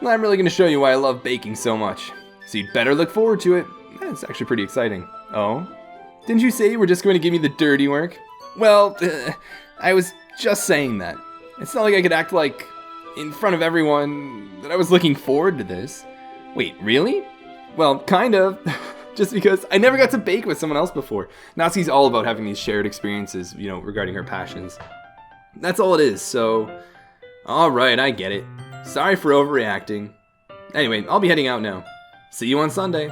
Well, I'm really going to show you why I love baking so much. So you'd better look forward to it. It's actually pretty exciting. Oh? Didn't you say you were just going to give me the dirty work? Well, I was just saying that. It's not like I could act like, in front of everyone, that I was looking forward to this. Wait, really? Well, kind of. Just because I never got to bake with someone else before. Natsuki's all about having these shared experiences, regarding her passions. That's all it is, so... Alright, I get it. Sorry for overreacting. Anyway, I'll be heading out now. See you on Sunday.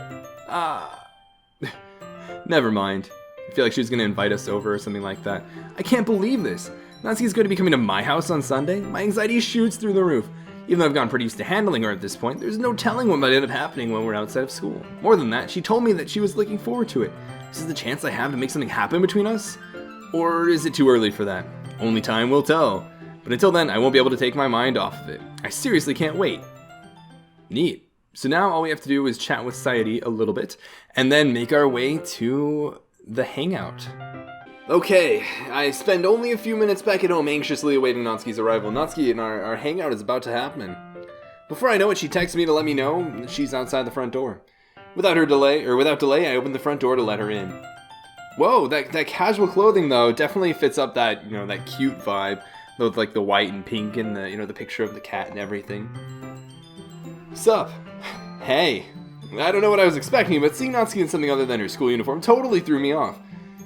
Never mind. I feel like she was going to invite us over or something like that. I can't believe this. Natsuki's going to be coming to my house on Sunday? My anxiety shoots through the roof. Even though I've gotten pretty used to handling her at this point, there's no telling what might end up happening when we're outside of school. More than that, she told me that she was looking forward to it. Is this the chance I have to make something happen between us? Or is it too early for that? Only time will tell. But until then, I won't be able to take my mind off of it. I seriously can't wait. Neat. So now all we have to do is chat with Sayori a little bit, and then make our way to the hangout. Okay, I spend only a few minutes back at home anxiously awaiting Natsuki's arrival. Natsuki and our hangout is about to happen. Before I know it, she texts me to let me know that she's outside the front door. Without delay, I open the front door to let her in. Whoa, that casual clothing though definitely fits up that, that cute vibe. With like the white and pink and the, the picture of the cat and everything. Sup? Hey. I don't know what I was expecting, but seeing Natsuki in something other than her school uniform totally threw me off.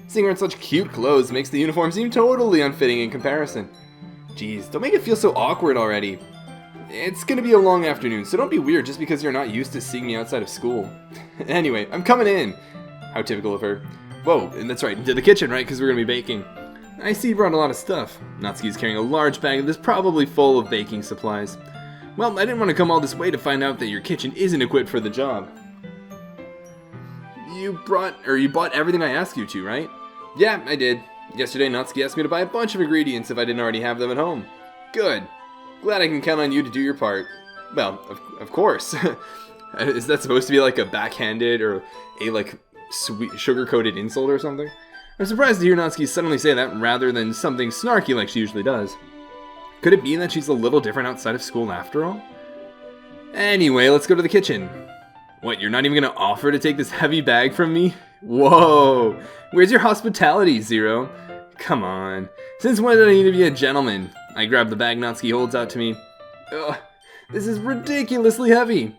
Seeing her in such cute clothes makes the uniform seem totally unfitting in comparison. Jeez, don't make it feel so awkward already. It's gonna be a long afternoon, so don't be weird just because you're not used to seeing me outside of school. Anyway, I'm coming in. How typical of her. Whoa, and that's right, into the kitchen, right? Because we're gonna be baking. I see you brought a lot of stuff. Natsuki's carrying a large bag that's probably full of baking supplies. Well, I didn't want to come all this way to find out that your kitchen isn't equipped for the job. You bought everything I asked you to, right? Yeah, I did. Yesterday, Natsuki asked me to buy a bunch of ingredients if I didn't already have them at home. Good. Glad I can count on you to do your part. Well, of course. Is that supposed to be like a backhanded or a like sweet sugar-coated insult or something? I'm surprised to hear Natsuki suddenly say that rather than something snarky like she usually does. Could it be that she's a little different outside of school after all? Anyway, let's go to the kitchen. What, you're not even gonna offer to take this heavy bag from me? Whoa! Where's your hospitality, Zero? Come on. Since when did I need to be a gentleman? I grab the bag Natsuki holds out to me. Ugh, this is ridiculously heavy.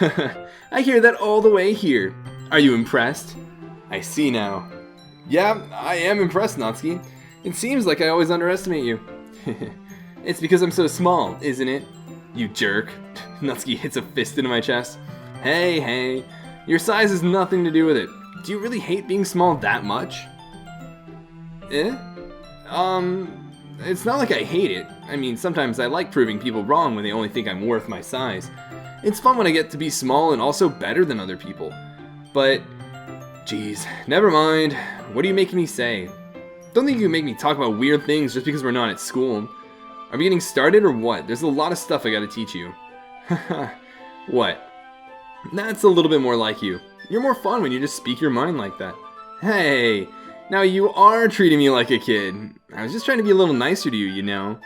I hear that all the way here. Are you impressed? I see now. Yeah, I am impressed, Natsuki. It seems like I always underestimate you. It's because I'm so small, isn't it? You jerk. Natsuki hits a fist into my chest. Hey, your size has nothing to do with it. Do you really hate being small that much? It's not like I hate it. I mean, sometimes I like proving people wrong when they only think I'm worth my size. It's fun when I get to be small and also better than other people. But, geez, never mind. What are you making me say? Don't think you can make me talk about weird things just because we're not at school. Are we getting started or what? There's a lot of stuff I gotta teach you. What? That's a little bit more like you. You're more fun when you just speak your mind like that. Hey, now you are treating me like a kid. I was just trying to be a little nicer to you, you know.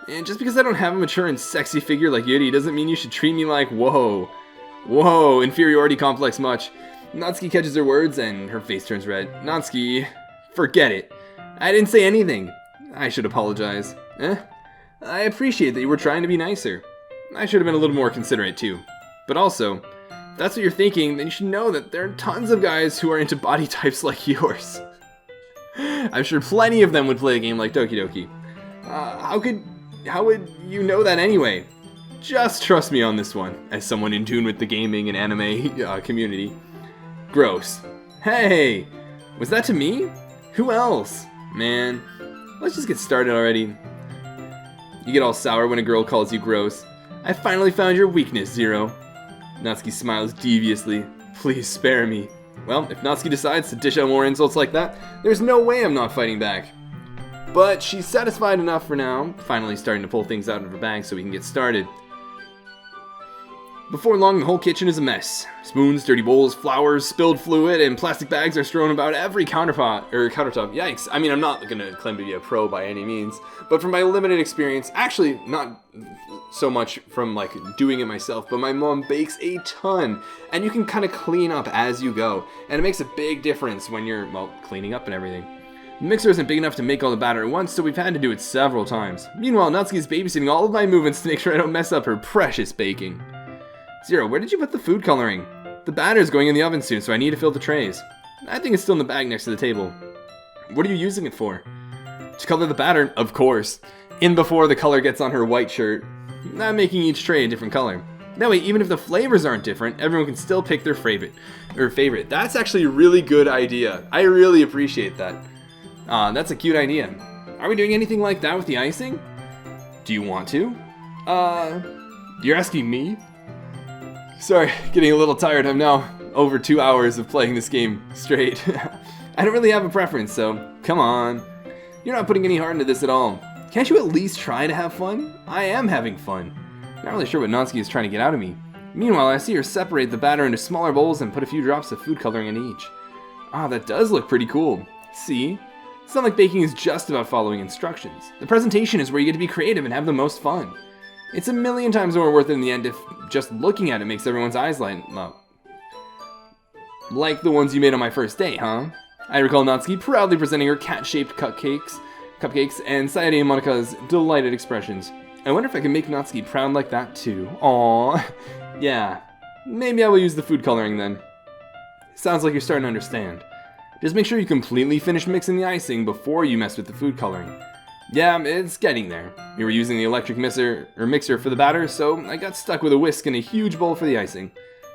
And just because I don't have a mature and sexy figure like Yuri doesn't mean you should treat me like, whoa, inferiority complex much. Natsuki catches her words and her face turns red. Natsuki, forget it. I didn't say anything. I should apologize. I appreciate that you were trying to be nicer. I should have been a little more considerate too. But also, if that's what you're thinking, then you should know that there are tons of guys who are into body types like yours. I'm sure plenty of them would play a game like Doki Doki. How would you know that anyway? Just trust me on this one, as someone in tune with the gaming and anime community. Gross. Hey! Was that to me? Who else? Man, let's just get started already. You get all sour when a girl calls you gross. I finally found your weakness, Zero. Natsuki smiles deviously. Please spare me. Well, if Natsuki decides to dish out more insults like that, there's no way I'm not fighting back. But she's satisfied enough for now, finally starting to pull things out of her bag so we can get started. Before long, the whole kitchen is a mess. Spoons, dirty bowls, flowers, spilled fluid, and plastic bags are strewn about every countertop. Yikes. I mean, I'm not gonna claim to be a pro by any means, but from my limited experience, actually not so much from like doing it myself, but my mom bakes a ton, and you can kind of clean up as you go, and it makes a big difference when you're, well, cleaning up and everything. The mixer isn't big enough to make all the batter at once, so we've had to do it several times. Meanwhile, Natsuki's babysitting all of my movements to make sure I don't mess up her precious baking. Zero, where did you put the food coloring? The batter is going in the oven soon, so I need to fill the trays. I think it's still in the bag next to the table. What are you using it for? To color the batter, of course. In before the color gets on her white shirt. I'm making each tray a different color. That way, even if the flavors aren't different, everyone can still pick their favorite. That's actually a really good idea. I really appreciate that. That's a cute idea. Are we doing anything like that with the icing? Do you want to? You're asking me? Sorry, getting a little tired. I'm now over 2 hours of playing this game straight. I don't really have a preference, so come on. You're not putting any heart into this at all. Can't you at least try to have fun? I am having fun. Not really sure what Natsuki is trying to get out of me. Meanwhile, I see her separate the batter into smaller bowls and put a few drops of food coloring in each. That does look pretty cool. See? It's not like baking is just about following instructions. The presentation is where you get to be creative and have the most fun. It's a million times more worth it in the end if just looking at it makes everyone's eyes light up. Like the ones you made on my first day, huh? I recall Natsuki proudly presenting her cat-shaped cupcakes, and Sayori and Monika's delighted expressions. I wonder if I can make Natsuki proud like that too. Aww. Yeah, maybe I will use the food coloring then. Sounds like you're starting to understand. Just make sure you completely finish mixing the icing before you mess with the food coloring. Yeah, it's getting there. We were using the electric mixer for the batter, so I got stuck with a whisk and a huge bowl for the icing.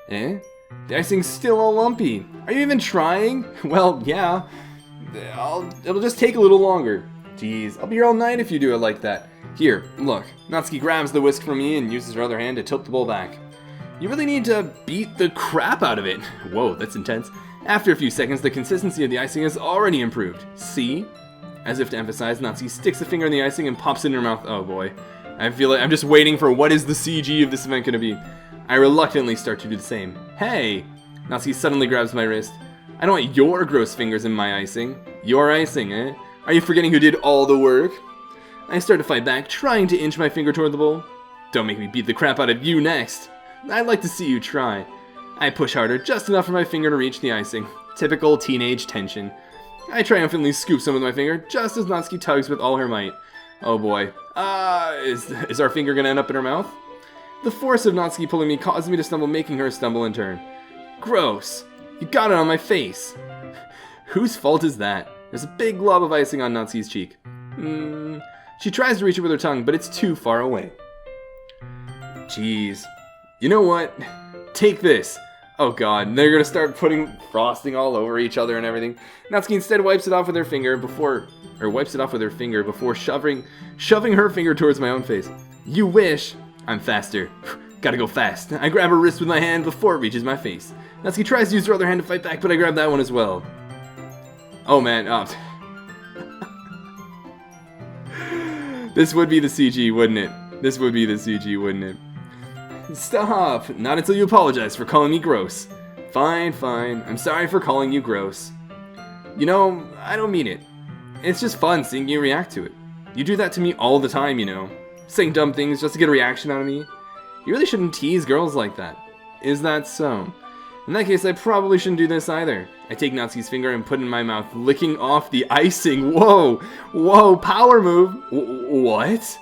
The icing's still all lumpy. Are you even trying? Well, yeah. It'll just take a little longer. Jeez, I'll be here all night if you do it like that. Here, look. Natsuki grabs the whisk from me and uses her other hand to tilt the bowl back. You really need to beat the crap out of it. Whoa, that's intense. After a few seconds, the consistency of the icing has already improved. See? As if to emphasize, Natsuki sticks a finger in the icing and pops it in her mouth. Oh boy. I feel like I'm just waiting for what is the CG of this event going to be. I reluctantly start to do the same. Hey! Natsuki suddenly grabs my wrist. I don't want your gross fingers in my icing. Your icing, eh? Are you forgetting who did all the work? I start to fight back, trying to inch my finger toward the bowl. Don't make me beat the crap out of you next. I'd like to see you try. I push harder, just enough for my finger to reach the icing. Typical teenage tension. I triumphantly scoop some with my finger, just as Natsuki tugs with all her might. Oh boy. Is our finger gonna end up in her mouth? The force of Natsuki pulling me caused me to stumble, making her stumble in turn. Gross. You got it on my face. Whose fault is that? There's a big glob of icing on Natsuki's cheek. She tries to reach it with her tongue, but it's too far away. Jeez. You know what? Take this. Oh god, they're gonna start putting frosting all over each other and everything. Natsuki instead wipes it off with her finger before shoving her finger towards my own face. You wish. I'm faster. Gotta go fast. I grab her wrist with my hand before it reaches my face. Natsuki tries to use her other hand to fight back, but I grab that one as well. Oh man, This would be the CG, wouldn't it? This would be the CG, wouldn't it? Stop! Not until you apologize for calling me gross. Fine, fine. I'm sorry for calling you gross. You know, I don't mean it. It's just fun seeing you react to it. You do that to me all the time, you know. Saying dumb things just to get a reaction out of me. You really shouldn't tease girls like that. Is that so? In that case, I probably shouldn't do this either. I take Natsuki's finger and put it in my mouth, licking off the icing. Whoa! Whoa, power move! What?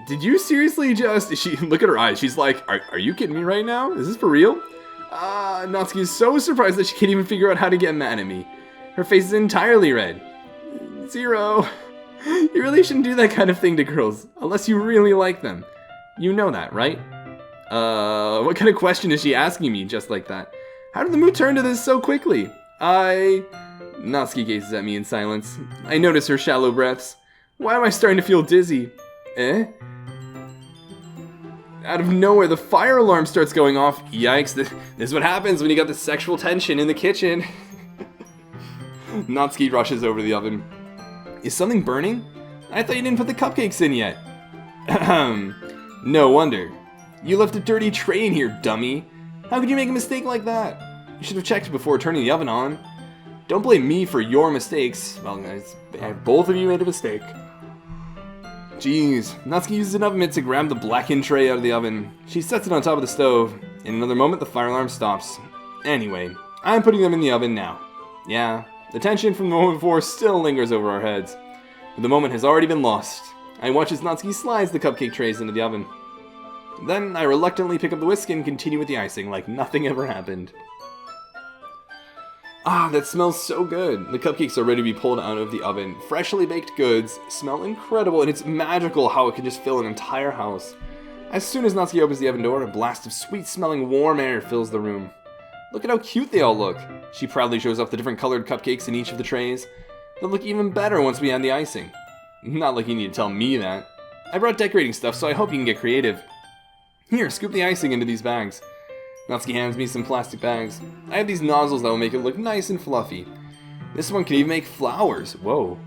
Did you seriously just... Look at her eyes. She's like, are you kidding me right now? Is this for real? Natsuki is so surprised that she can't even figure out how to get mad at me. Her face is entirely red. Zero. You really shouldn't do that kind of thing to girls, unless you really like them. You know that, right? What kind of question is she asking me just like that? How did the mood turn to this so quickly? Natsuki gazes at me in silence. I notice her shallow breaths. Why am I starting to feel dizzy? Out of nowhere, the fire alarm starts going off. Yikes, this is what happens when you got the sexual tension in the kitchen. Natsuki rushes over to the oven. Is something burning? I thought you didn't put the cupcakes in yet. No wonder. You left a dirty tray in here, dummy. How could you make a mistake like that? You should have checked before turning the oven on. Don't blame me for your mistakes. Well, guys, both of you made a mistake. Jeez. Natsuki uses an oven mitt to grab the blackened tray out of the oven. She sets it on top of the stove. In another moment, the fire alarm stops. Anyway, I'm putting them in the oven now. Yeah, the tension from the moment before still lingers over our heads. But the moment has already been lost. I watch as Natsuki slides the cupcake trays into the oven. Then I reluctantly pick up the whisk and continue with the icing like nothing ever happened. That smells so good. The cupcakes are ready to be pulled out of the oven. Freshly baked goods smell incredible, and it's magical how it can just fill an entire house. As soon as Natsuki opens the oven door, a blast of sweet-smelling warm air fills the room. Look at how cute they all look. She proudly shows off the different colored cupcakes in each of the trays. They'll look even better once we add the icing. Not like you need to tell me that. I brought decorating stuff, so I hope you can get creative. Here, scoop the icing into these bags. Natsuki hands me some plastic bags. I have these nozzles that will make it look nice and fluffy. This one can even make flowers. Whoa.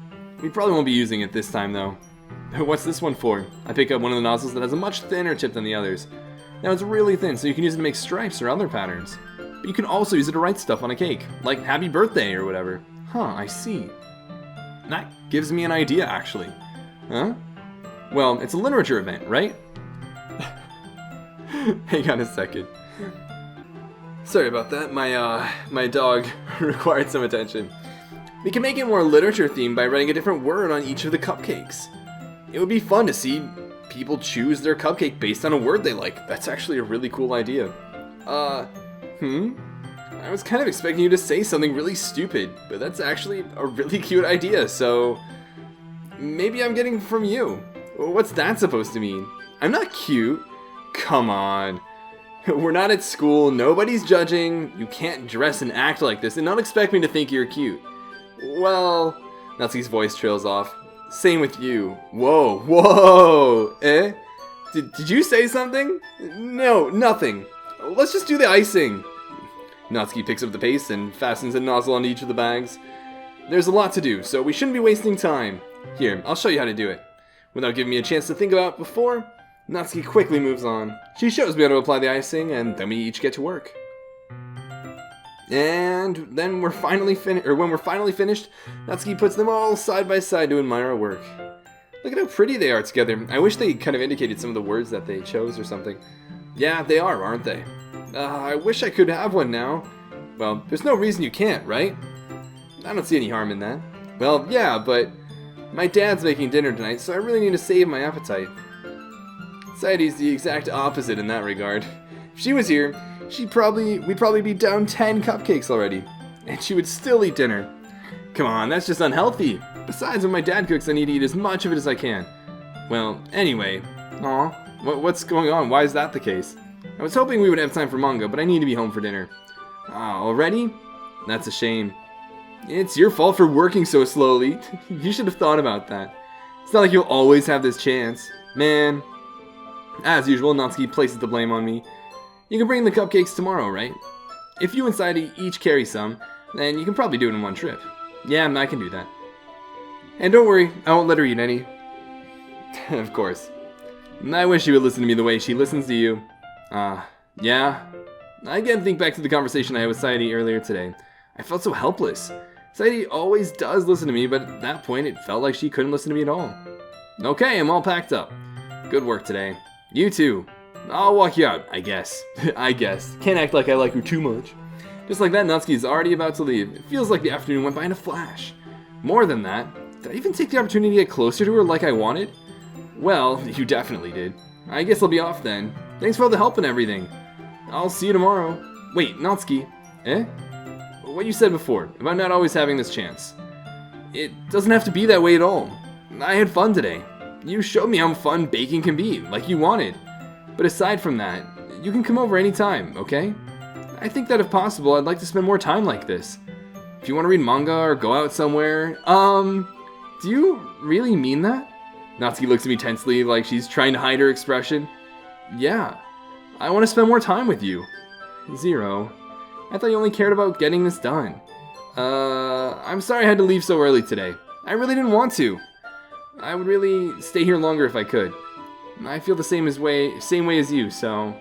We probably won't be using it this time, though. What's this one for? I pick up one of the nozzles that has a much thinner tip than the others. Now it's really thin, so you can use it to make stripes or other patterns. But you can also use it to write stuff on a cake, like happy birthday or whatever. Huh, I see. That gives me an idea, actually. Huh? Well, it's a literature event, right? Hang on a second. Sorry about that, my dog required some attention. We can make it more literature themed by writing a different word on each of the cupcakes. It would be fun to see people choose their cupcake based on a word they like. That's actually a really cool idea. I was kind of expecting you to say something really stupid, but that's actually a really cute idea, so maybe I'm getting it from you. What's that supposed to mean? I'm not cute. Come on. We're not at school, nobody's judging, you can't dress and act like this and not expect me to think you're cute. Well, Natsuki's voice trails off. Same with you. Whoa, whoa, Did you say something? No, nothing. Let's just do the icing. Natsuki picks up the paste and fastens a nozzle onto each of the bags. There's a lot to do, so we shouldn't be wasting time. Here, I'll show you how to do it. Without giving me a chance to think about it before, Natsuki quickly moves on. She shows me how to apply the icing, and then we each get to work. And then when we're finally finished, Natsuki puts them all side by side to admire our work. Look at how pretty they are together. I wish they kind of indicated some of the words that they chose or something. Yeah, they are, aren't they? I wish I could have one now. Well, there's no reason you can't, right? I don't see any harm in that. Well, yeah, but my dad's making dinner tonight, so I really need to save my appetite. Sayori's the exact opposite in that regard. If she was here, we'd probably be down 10 cupcakes already, and she would still eat dinner. Come on, that's just unhealthy. Besides, when my dad cooks, I need to eat as much of it as I can. Well, anyway, what's going on? Why is that the case? I was hoping we would have time for manga, but I need to be home for dinner. Already? That's a shame. It's your fault for working so slowly. You should have thought about that. It's not like you'll always have this chance. Man. As usual, Natsuki places the blame on me. You can bring the cupcakes tomorrow, right? If you and Sayori each carry some, then you can probably do it in one trip. Yeah, I can do that. And don't worry, I won't let her eat any. Of course. I wish she would listen to me the way she listens to you. Yeah. I again think back to the conversation I had with Sayori earlier today. I felt so helpless. Sayori always does listen to me, but at that point it felt like she couldn't listen to me at all. Okay, I'm all packed up. Good work today. You too. I'll walk you out, I guess. I guess. Can't act like I like her too much. Just like that, Natsuki is already about to leave. It feels like the afternoon went by in a flash. More than that, did I even take the opportunity to get closer to her like I wanted? Well, you definitely did. I guess I'll be off then. Thanks for all the help and everything. I'll see you tomorrow. Wait, Natsuki. Eh? What you said before, about not always having this chance. It doesn't have to be that way at all. I had fun today. You showed me how fun baking can be, like you wanted. But aside from that, you can come over anytime, okay? I think that if possible, I'd like to spend more time like this. If you want to read manga or go out somewhere, do you really mean that? Natsuki looks at me tensely like she's trying to hide her expression. Yeah, I want to spend more time with you. Zero. I thought you only cared about getting this done. I'm sorry I had to leave so early today. I really didn't want to. I would really stay here longer if I could. I feel the same way as you, so...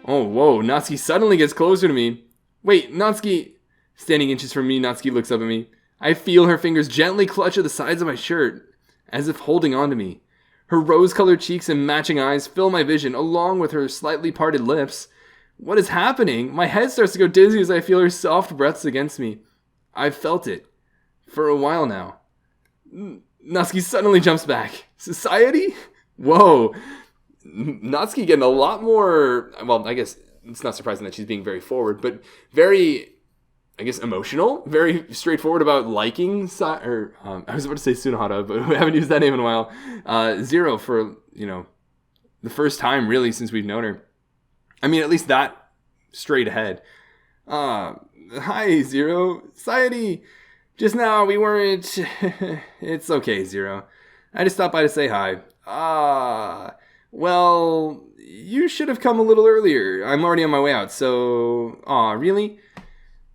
Oh, whoa, Natsuki suddenly gets closer to me. Wait, Natsuki... Standing inches from me, Natsuki looks up at me. I feel her fingers gently clutch at the sides of my shirt, as if holding on to me. Her rose-colored cheeks and matching eyes fill my vision, along with her slightly parted lips. What is happening? My head starts to go dizzy as I feel her soft breaths against me. I've felt it. For a while now. Natsuki suddenly jumps back. Society? Whoa. Natsuki getting a lot more... Well, I guess it's not surprising that she's being very forward, but very... I guess emotional, very straightforward about liking, I was about to say Sunohara, but we haven't used that name in a while. Zero for, the first time really since we've known her. I mean, at least that straight ahead. Hi, Zero. Sayori. Just now we weren't... It's okay, Zero. I just stopped by to say hi. Well, you should have come a little earlier. I'm already on my way out, so... Really?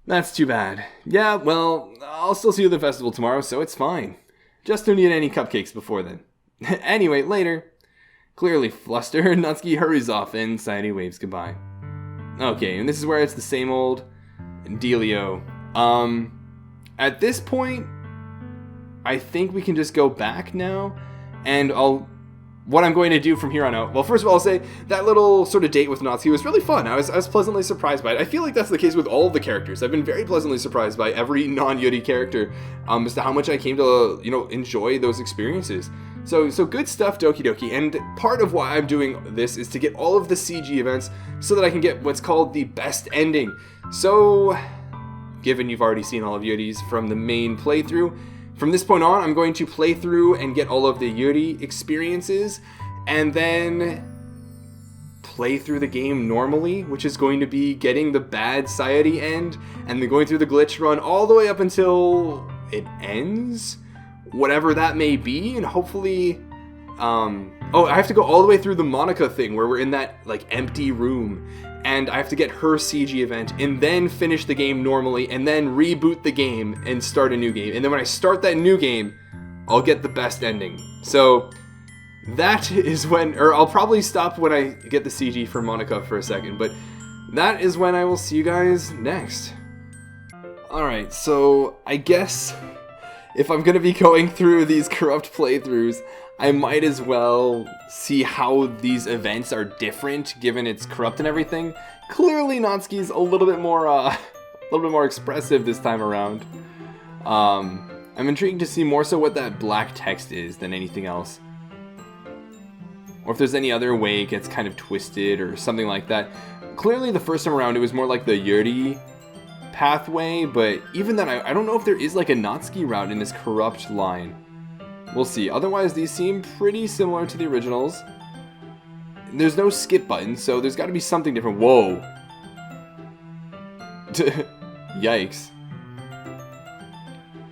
That's too bad. Yeah, well, I'll still see you at the festival tomorrow, so it's fine. Just don't eat any cupcakes before then. Anyway, later. Clearly flustered, Natsuki hurries off and Sayori waves goodbye. Okay, and this is where it's the same old dealio. At this point, I think we can just go back now, and what I'm going to do from here on out. Well, first of all, I'll say that little sort of date with Natsuki was really fun. I was pleasantly surprised by it. I feel like that's the case with all of the characters. I've been very pleasantly surprised by every non-Yuri character as to how much I came to, enjoy those experiences. So good stuff, Doki Doki. And part of why I'm doing this is to get all of the CG events so that I can get what's called the best ending. So, given you've already seen all of Yuri's from the main playthrough, from this point on, I'm going to play through and get all of the Yuri experiences, and then play through the game normally, which is going to be getting the bad Sayori end, and then going through the glitch run all the way up until it ends, whatever that may be, and hopefully Oh, I have to go all the way through the Monica thing where we're in that, like, empty room. And I have to get her CG event and then finish the game normally and then reboot the game and start a new game. And then when I start that new game, I'll get the best ending. So that is when, or I'll probably stop when I get the CG for Monica for a second. But that is when I will see you guys next. Alright, so I guess if I'm going to be going through these corrupt playthroughs, I might as well see how these events are different given it's corrupt and everything. Clearly Natsuki's a little bit more expressive this time around. I'm intrigued to see more so what that black text is than anything else. Or if there's any other way it gets kind of twisted or something like that. Clearly the first time around it was more like the Yuri pathway, but even then I don't know if there is like a Natsuki route in this corrupt line. We'll see. Otherwise, these seem pretty similar to the originals. There's no skip button, so there's got to be something different. Whoa. Yikes.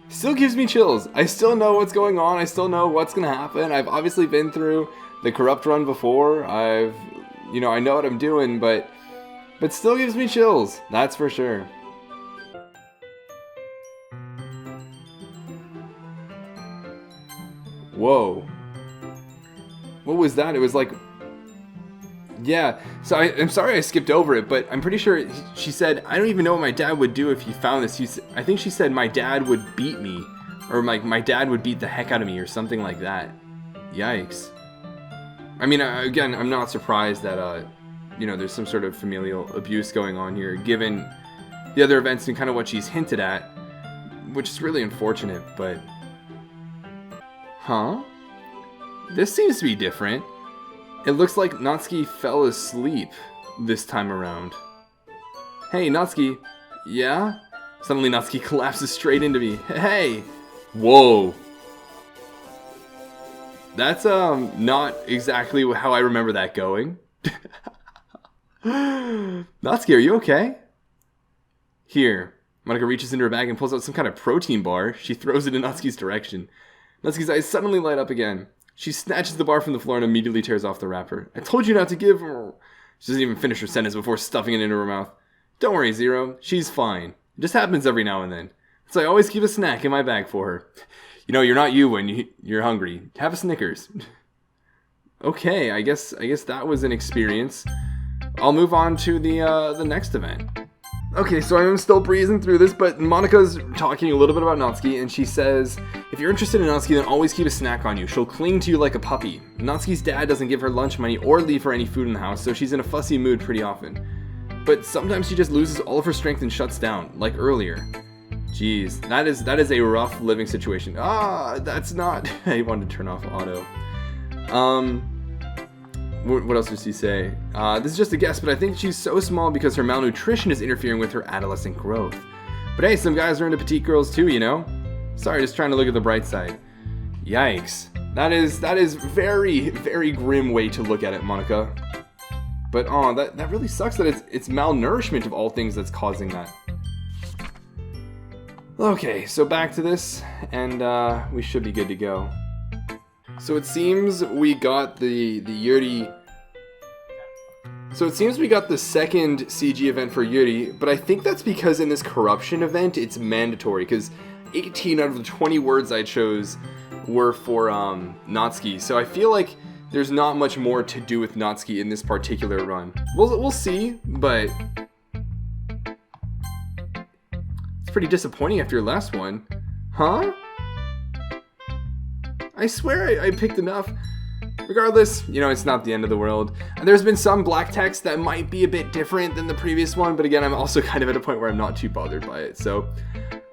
Still gives me chills. I still know what's going on. I still know what's going to happen. I've obviously been through the corrupt run before. I know what I'm doing, but still gives me chills. That's for sure. Whoa. What was that? It was like... Yeah, so I'm sorry I skipped over it, but I'm pretty sure she said, I don't even know what my dad would do if he found this. I think she said my dad would beat me, or my dad would beat the heck out of me, or something like that. Yikes. I mean, again, I'm not surprised that, there's some sort of familial abuse going on here, given the other events and kind of what she's hinted at, which is really unfortunate, but... Huh? This seems to be different. It looks like Natsuki fell asleep this time around. Hey, Natsuki. Yeah? Suddenly Natsuki collapses straight into me. Hey! Whoa. That's, not exactly how I remember that going. Natsuki, are you okay? Here. Monica reaches into her bag and pulls out some kind of protein bar. She throws it in Natsuki's direction. Natsuki's eyes suddenly light up again. She snatches the bar from the floor and immediately tears off the wrapper. I told you not to give her... She doesn't even finish her sentence before stuffing it into her mouth. Don't worry, Zero. She's fine. It just happens every now and then. So I always keep a snack in my bag for her. You know, you're not you when you're hungry. Have a Snickers. Okay, I guess that was an experience. I'll move on to the next event. Okay, so I'm still breezing through this, but Monica's talking a little bit about Natsuki, and she says, if you're interested in Natsuki, then always keep a snack on you. She'll cling to you like a puppy. Natsuki's dad doesn't give her lunch money or leave her any food in the house, so she's in a fussy mood pretty often. But sometimes she just loses all of her strength and shuts down, like earlier. Jeez, that is a rough living situation. That's not... I wanted to turn off auto. What else does she say? This is just a guess, but I think she's so small because her malnutrition is interfering with her adolescent growth. But hey, some guys are into petite girls too, you know? Sorry, just trying to look at the bright side. Yikes. That is very, very grim way to look at it, Monica. But that really sucks that it's malnourishment of all things that's causing that. Okay, so back to this, and we should be good to go. So it seems we got the Yuri... So it seems we got the second CG event for Yuri, but I think that's because in this corruption event, it's mandatory, because 18 out of the 20 words I chose were for Natsuki. So I feel like there's not much more to do with Natsuki in this particular run. We'll see, but... It's pretty disappointing after your last one. Huh? I swear I picked enough. Regardless, it's not the end of the world. And there's been some black text that might be a bit different than the previous one, but again, I'm also kind of at a point where I'm not too bothered by it. So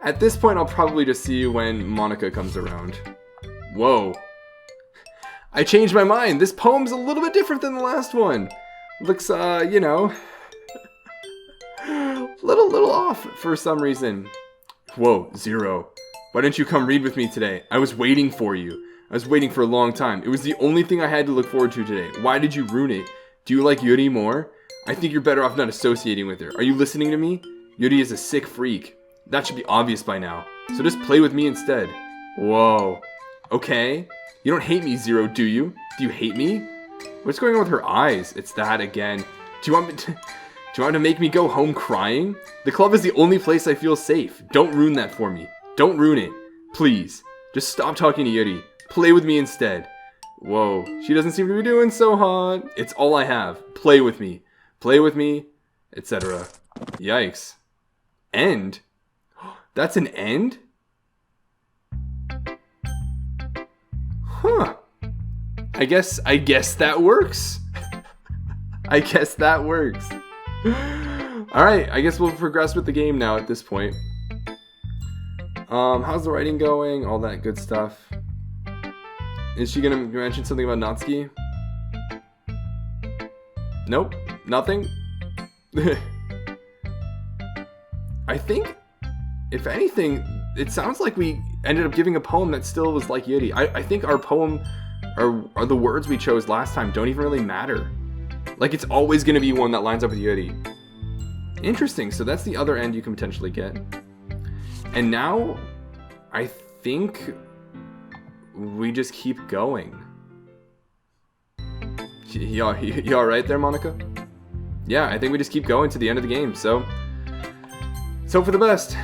at this point, I'll probably just see you when Monica comes around. Whoa. I changed my mind. This poem's a little bit different than the last one. Looks, little off for some reason. Whoa, Zero. Why didn't you come read with me today? I was waiting for you. I was waiting for a long time. It was the only thing I had to look forward to today. Why did you ruin it? Do you like Yuri more? I think you're better off not associating with her. Are you listening to me? Yuri is a sick freak. That should be obvious by now. So just play with me instead. Whoa. Okay? You don't hate me, Zero, do you? Do you hate me? What's going on with her eyes? It's that again. Do you want me to make me go home crying? The club is the only place I feel safe. Don't ruin that for me. Don't ruin it. Please. Just stop talking to Yuri. Play with me instead. Whoa, she doesn't seem to be doing so hot. It's all I have. Play with me. Play with me, etc. Yikes. End? That's an end? Huh. I guess that works. I guess that works. Alright, I guess we'll progress with the game now at this point. How's the writing going? All that good stuff. Is she gonna mention something about Natsuki? Nope. Nothing? I think, if anything, it sounds like we ended up giving a poem that still was like Yuri. I think our poem, or the words we chose last time, don't even really matter. Like, it's always going to be one that lines up with Yuri. Interesting, so that's the other end you can potentially get. And now, I think we just keep going. You alright there, Monica? Yeah, I think we just keep going to the end of the game, so for the best.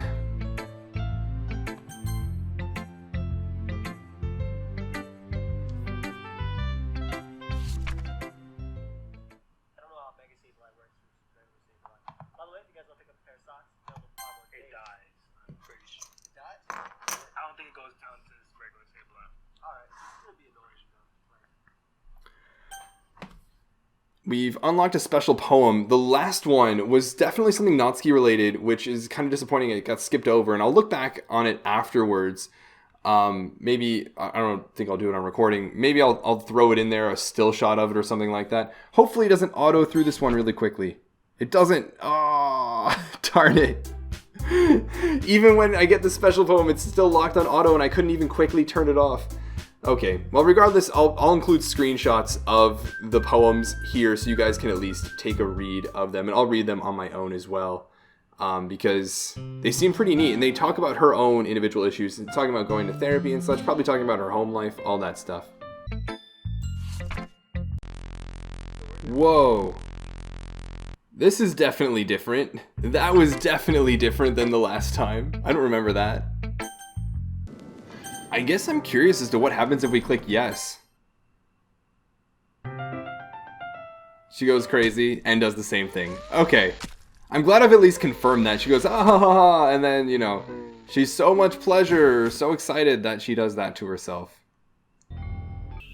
We've unlocked a special poem. The last one was definitely something Natsuki related, which is kind of disappointing. It got skipped over, and I'll look back on it afterwards. Maybe, I don't think I'll do it on recording. Maybe I'll throw it in there, a still shot of it or something like that. Hopefully it doesn't auto through this one really quickly. It doesn't. Oh, darn it. Even when I get the special poem, it's still locked on auto, and I couldn't even quickly turn it off. Okay, well, regardless, I'll include screenshots of the poems here so you guys can at least take a read of them, and I'll read them on my own as well, because they seem pretty neat, and they talk about her own individual issues, and talking about going to therapy and such, probably talking about her home life, all that stuff. Whoa. This is definitely different. That was definitely different than the last time. I don't remember that. I guess I'm curious as to what happens if we click yes. She goes crazy and does the same thing. Okay. I'm glad I've at least confirmed that. She goes, ah ha ha ha, and then, you know, she's so much pleasure, so excited that she does that to herself.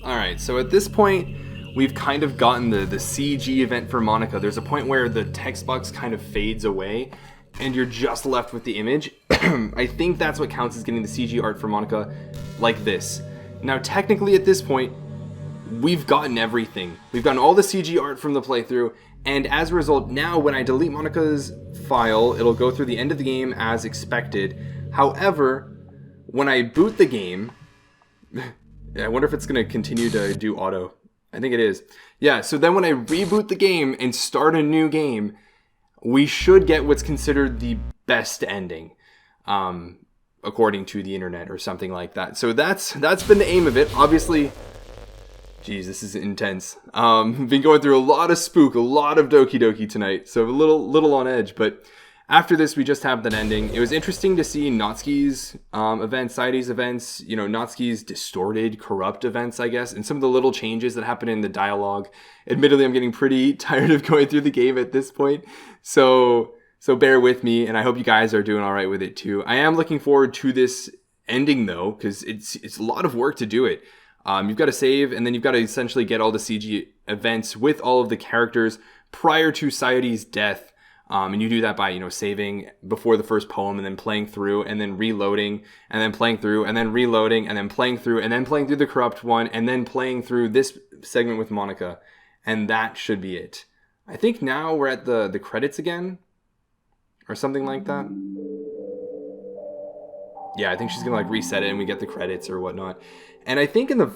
Alright, so at this point, we've kind of gotten the CG event for Monica. There's a point where the text box kind of fades away, and you're just left with the image. I think that's what counts as getting the CG art for Monica like this. Now, technically at this point, we've gotten everything. We've gotten all the CG art from the playthrough, and as a result, now when I delete Monica's file, it'll go through the end of the game as expected. However, when I boot the game, I wonder if it's going to continue to do auto. I think it is. Yeah, so then when I reboot the game and start a new game, we should get what's considered the best ending, according to the internet or something like that. So that's been the aim of it. Obviously, geez, this is intense. Been going through a lot of spook, a lot of Doki Doki tonight, so a little on edge. But after this, we just have that ending. It was interesting to see Natsuki's events, Sayori's events, you know, Natsuki's distorted, corrupt events, I guess, and some of the little changes that happen in the dialogue. Admittedly, I'm getting pretty tired of going through the game at this point, so bear with me, and I hope you guys are doing all right with it too. I am looking forward to this ending though, because it's a lot of work to do it. You've got to save, and then you've got to essentially get all the CG events with all of the characters prior to Sayori's death. And you do that by, you know, saving before the first poem and then playing through and then reloading and then playing through and then reloading and then playing through and then playing through the corrupt one and then playing through this segment with Monica. And that should be it. I think now we're at the credits again or something like that. Yeah, I think she's gonna like reset it and we get the credits or whatnot. And I think from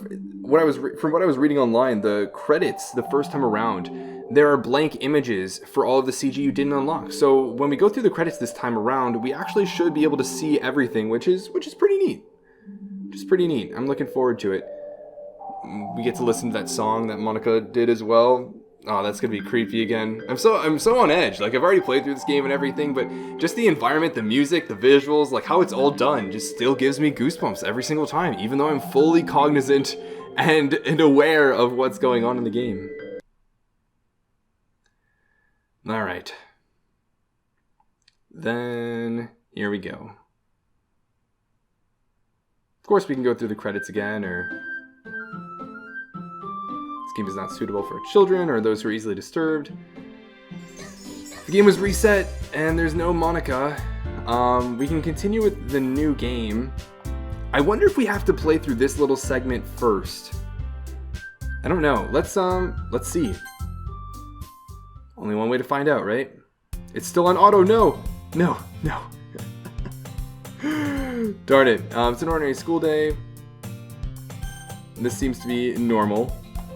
what I was reading online, the credits the first time around, there are blank images for all of the CG you didn't unlock. So when we go through the credits this time around, we actually should be able to see everything, which is pretty neat. which is pretty neat. I'm looking forward to it. We get to listen to that song that Monica did as well. Oh, that's gonna be creepy again. I'm so on edge. Like, I've already played through this game and everything, but just the environment, the music, the visuals, like how it's all done, just still gives me goosebumps every single time, even though I'm fully cognizant and aware of what's going on in the game. All right. Then here we go. Of course, we can go through the credits again, or this game is not suitable for children or those who are easily disturbed. The game was reset, and there's no Monica. We can continue with the new game. I wonder if we have to play through this little segment first. I don't know. Let's see. Only one way to find out, right? It's still on auto. No. Darn it. It's an ordinary school day. This seems to be normal.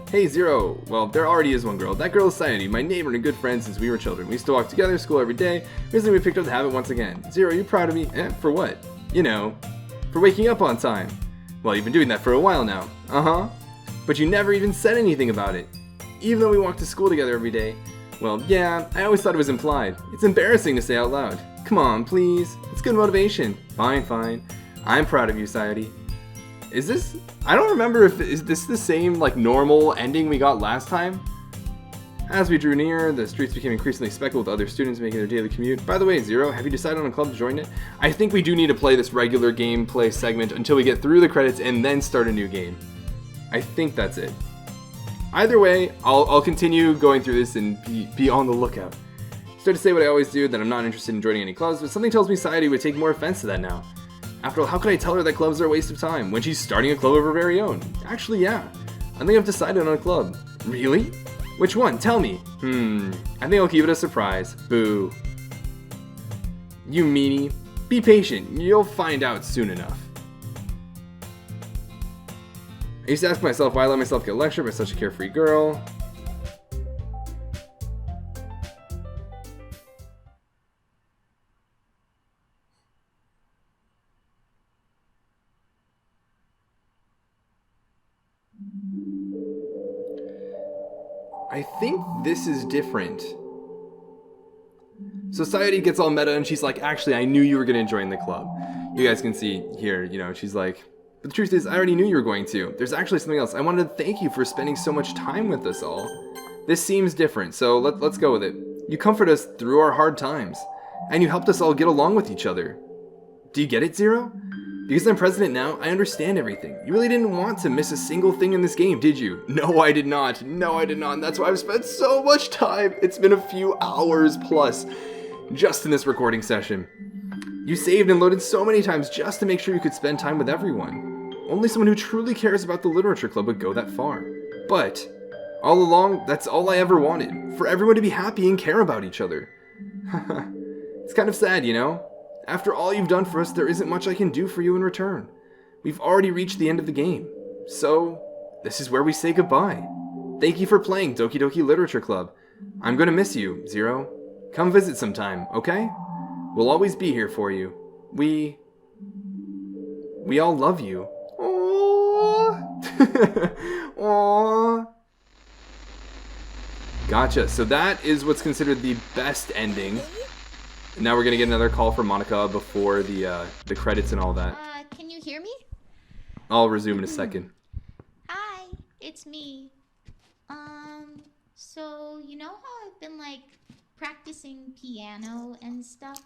Hey, Zero. Well, there already is one girl. That girl is Sayori, my neighbor and a good friend since we were children. We used to walk together to school every day. Recently, we picked up the habit once again. Zero, are you proud of me? For what? You know, for waking up on time. Well, you've been doing that for a while now. Uh-huh. But you never even said anything about it. Even though we walked to school together every day. Well, yeah, I always thought it was implied. It's embarrassing to say out loud. Come on, please. It's good motivation. Fine. I'm proud of you, Sayori. Is this... I don't remember if... Is this the same, like, normal ending we got last time? As we drew near, the streets became increasingly speckled with other students making their daily commute. By the way, Zero, have you decided on a club to join it? I think we do need to play this regular gameplay segment until we get through the credits and then start a new game. I think that's it. Either way, I'll continue going through this and be on the lookout. Start to say what I always do, that I'm not interested in joining any clubs, but something tells me Sayori would take more offense to that now. After all, how could I tell her that clubs are a waste of time when she's starting a club of her very own? Actually, yeah. I think I've decided on a club. Really? Which one? Tell me. I think I'll keep it a surprise. Boo. You meanie. Be patient. You'll find out soon enough. I used to ask myself why I let myself get lectured by such a carefree girl. I think this is different. Society gets all meta and she's like, actually, I knew you were going to join the club. You guys can see here, you know, she's like, but the truth is, I already knew you were going to. There's actually something else. I wanted to thank you for spending so much time with us all. This seems different, so let's go with it. You comfort us through our hard times, and you helped us all get along with each other. Do you get it, Zero? Because I'm president now, I understand everything. You really didn't want to miss a single thing in this game, did you? No, I did not. And that's why I've spent so much time. It's been a few hours plus just in this recording session. You saved and loaded so many times just to make sure you could spend time with everyone. Only someone who truly cares about the Literature Club would go that far. But all along, that's all I ever wanted. For everyone to be happy and care about each other. It's kind of sad, you know? After all you've done for us, there isn't much I can do for you in return. We've already reached the end of the game. So, this is where we say goodbye. Thank you for playing Doki Doki Literature Club. I'm gonna miss you, Zero. Come visit sometime, okay? We'll always be here for you. We all love you. Aww. Aww. Gotcha. So that is what's considered the best ending. Now we're gonna get another call from Monica before the credits and all that. Can you hear me? I'll resume in a second. Hi, it's me. So you know how I've been like practicing piano and stuff,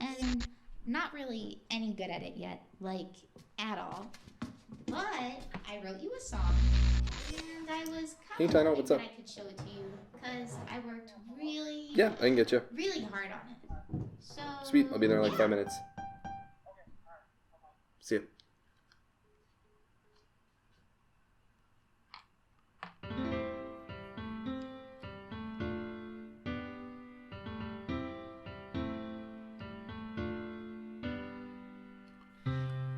and not really any good at it yet, like at all. But I wrote you a song, and I was Hey, kind of Tino, hoping what's that up? I could show it to you, because I worked really, Yeah, I can get you. really hard on it. So Sweet, I'll be there in like yeah. 5 minutes. See ya.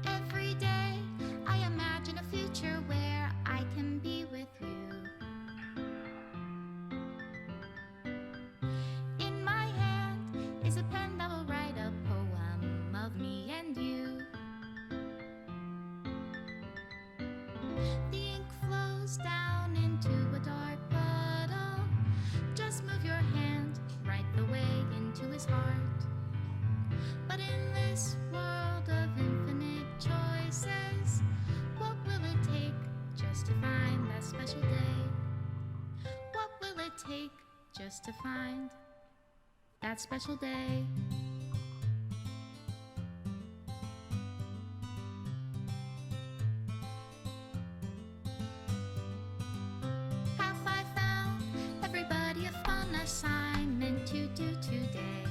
Every day I imagine a future where I can be with you. In my hand is a pen that will write a poem of me and you. Just move your hand right the way into his heart. But in this world of infinite choices, what will it take just to find that special day? What will it take just to find that special day? Have I found everybody a fun assignment to do today?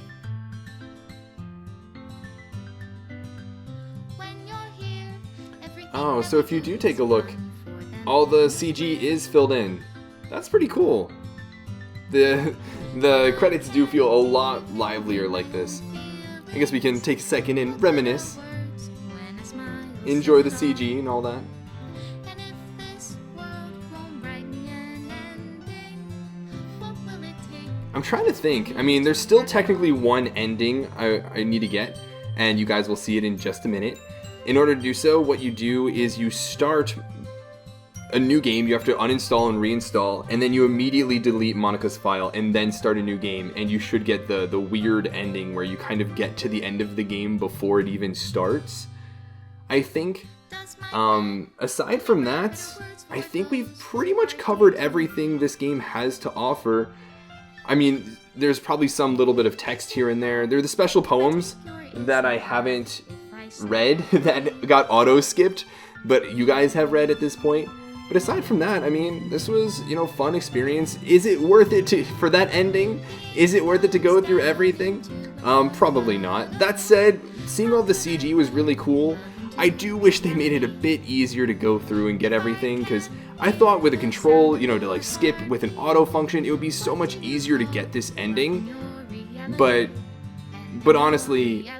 When you're here, everything Oh, so if you do take a look, all the CG is filled in. That's pretty cool. The credits do feel a lot livelier like this. I guess we can take a second and reminisce, enjoy the CG and all that. And if this world won't write me an ending, what will it take? I'm trying to think. I mean, there's still technically one ending I need to get, and you guys will see it in just a minute. In order to do so, what you do is you start a new game, you have to uninstall and reinstall, and then you immediately delete Monica's file and then start a new game, and you should get the weird ending where you kind of get to the end of the game before it even starts, I think. Aside from that, I think we've pretty much covered everything this game has to offer. I mean, there's probably some little bit of text here and there. There are the special poems that I haven't read that got auto-skipped, but you guys have read at this point. But aside from that, I mean, this was, fun experience. Is it worth it for that ending? Is it worth it to go through everything? Probably not. That said, seeing all the CG was really cool. I do wish they made it a bit easier to go through and get everything, because I thought with a control, to skip with an auto function, it would be so much easier to get this ending. But honestly,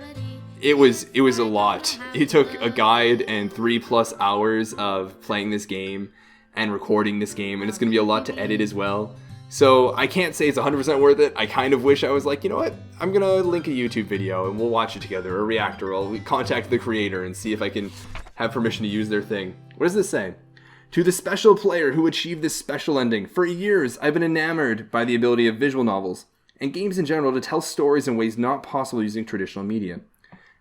it was a lot. It took a guide and 3+ hours of playing this game and recording this game, and it's going to be a lot to edit as well. So I can't say it's 100% worth it. I kind of wish I was like, you know what? I'm going to link a YouTube video and we'll watch it together, or react, or I'll contact the creator and see if I can have permission to use their thing. What does this say? To the special player who achieved this special ending, for years I've been enamored by the ability of visual novels and games in general to tell stories in ways not possible using traditional media.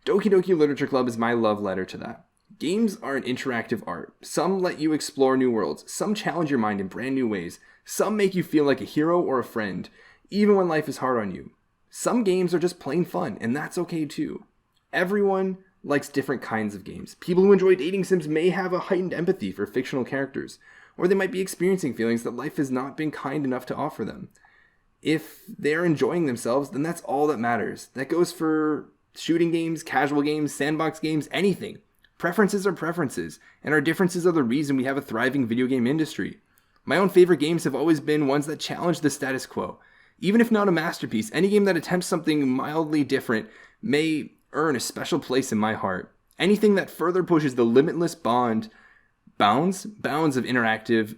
Doki Doki Literature Club is my love letter to that. Games are an interactive art. Some let you explore new worlds. Some challenge your mind in brand new ways. Some make you feel like a hero or a friend, even when life is hard on you. Some games are just plain fun, and that's okay too. Everyone likes different kinds of games. People who enjoy dating sims may have a heightened empathy for fictional characters, or they might be experiencing feelings that life has not been kind enough to offer them. If they're enjoying themselves, then that's all that matters. That goes for shooting games, casual games, sandbox games, anything. Preferences are preferences, and our differences are the reason we have a thriving video game industry. My own favorite games have always been ones that challenge the status quo. Even if not a masterpiece, any game that attempts something mildly different may earn a special place in my heart. Anything that further pushes the limitless bounds of interactive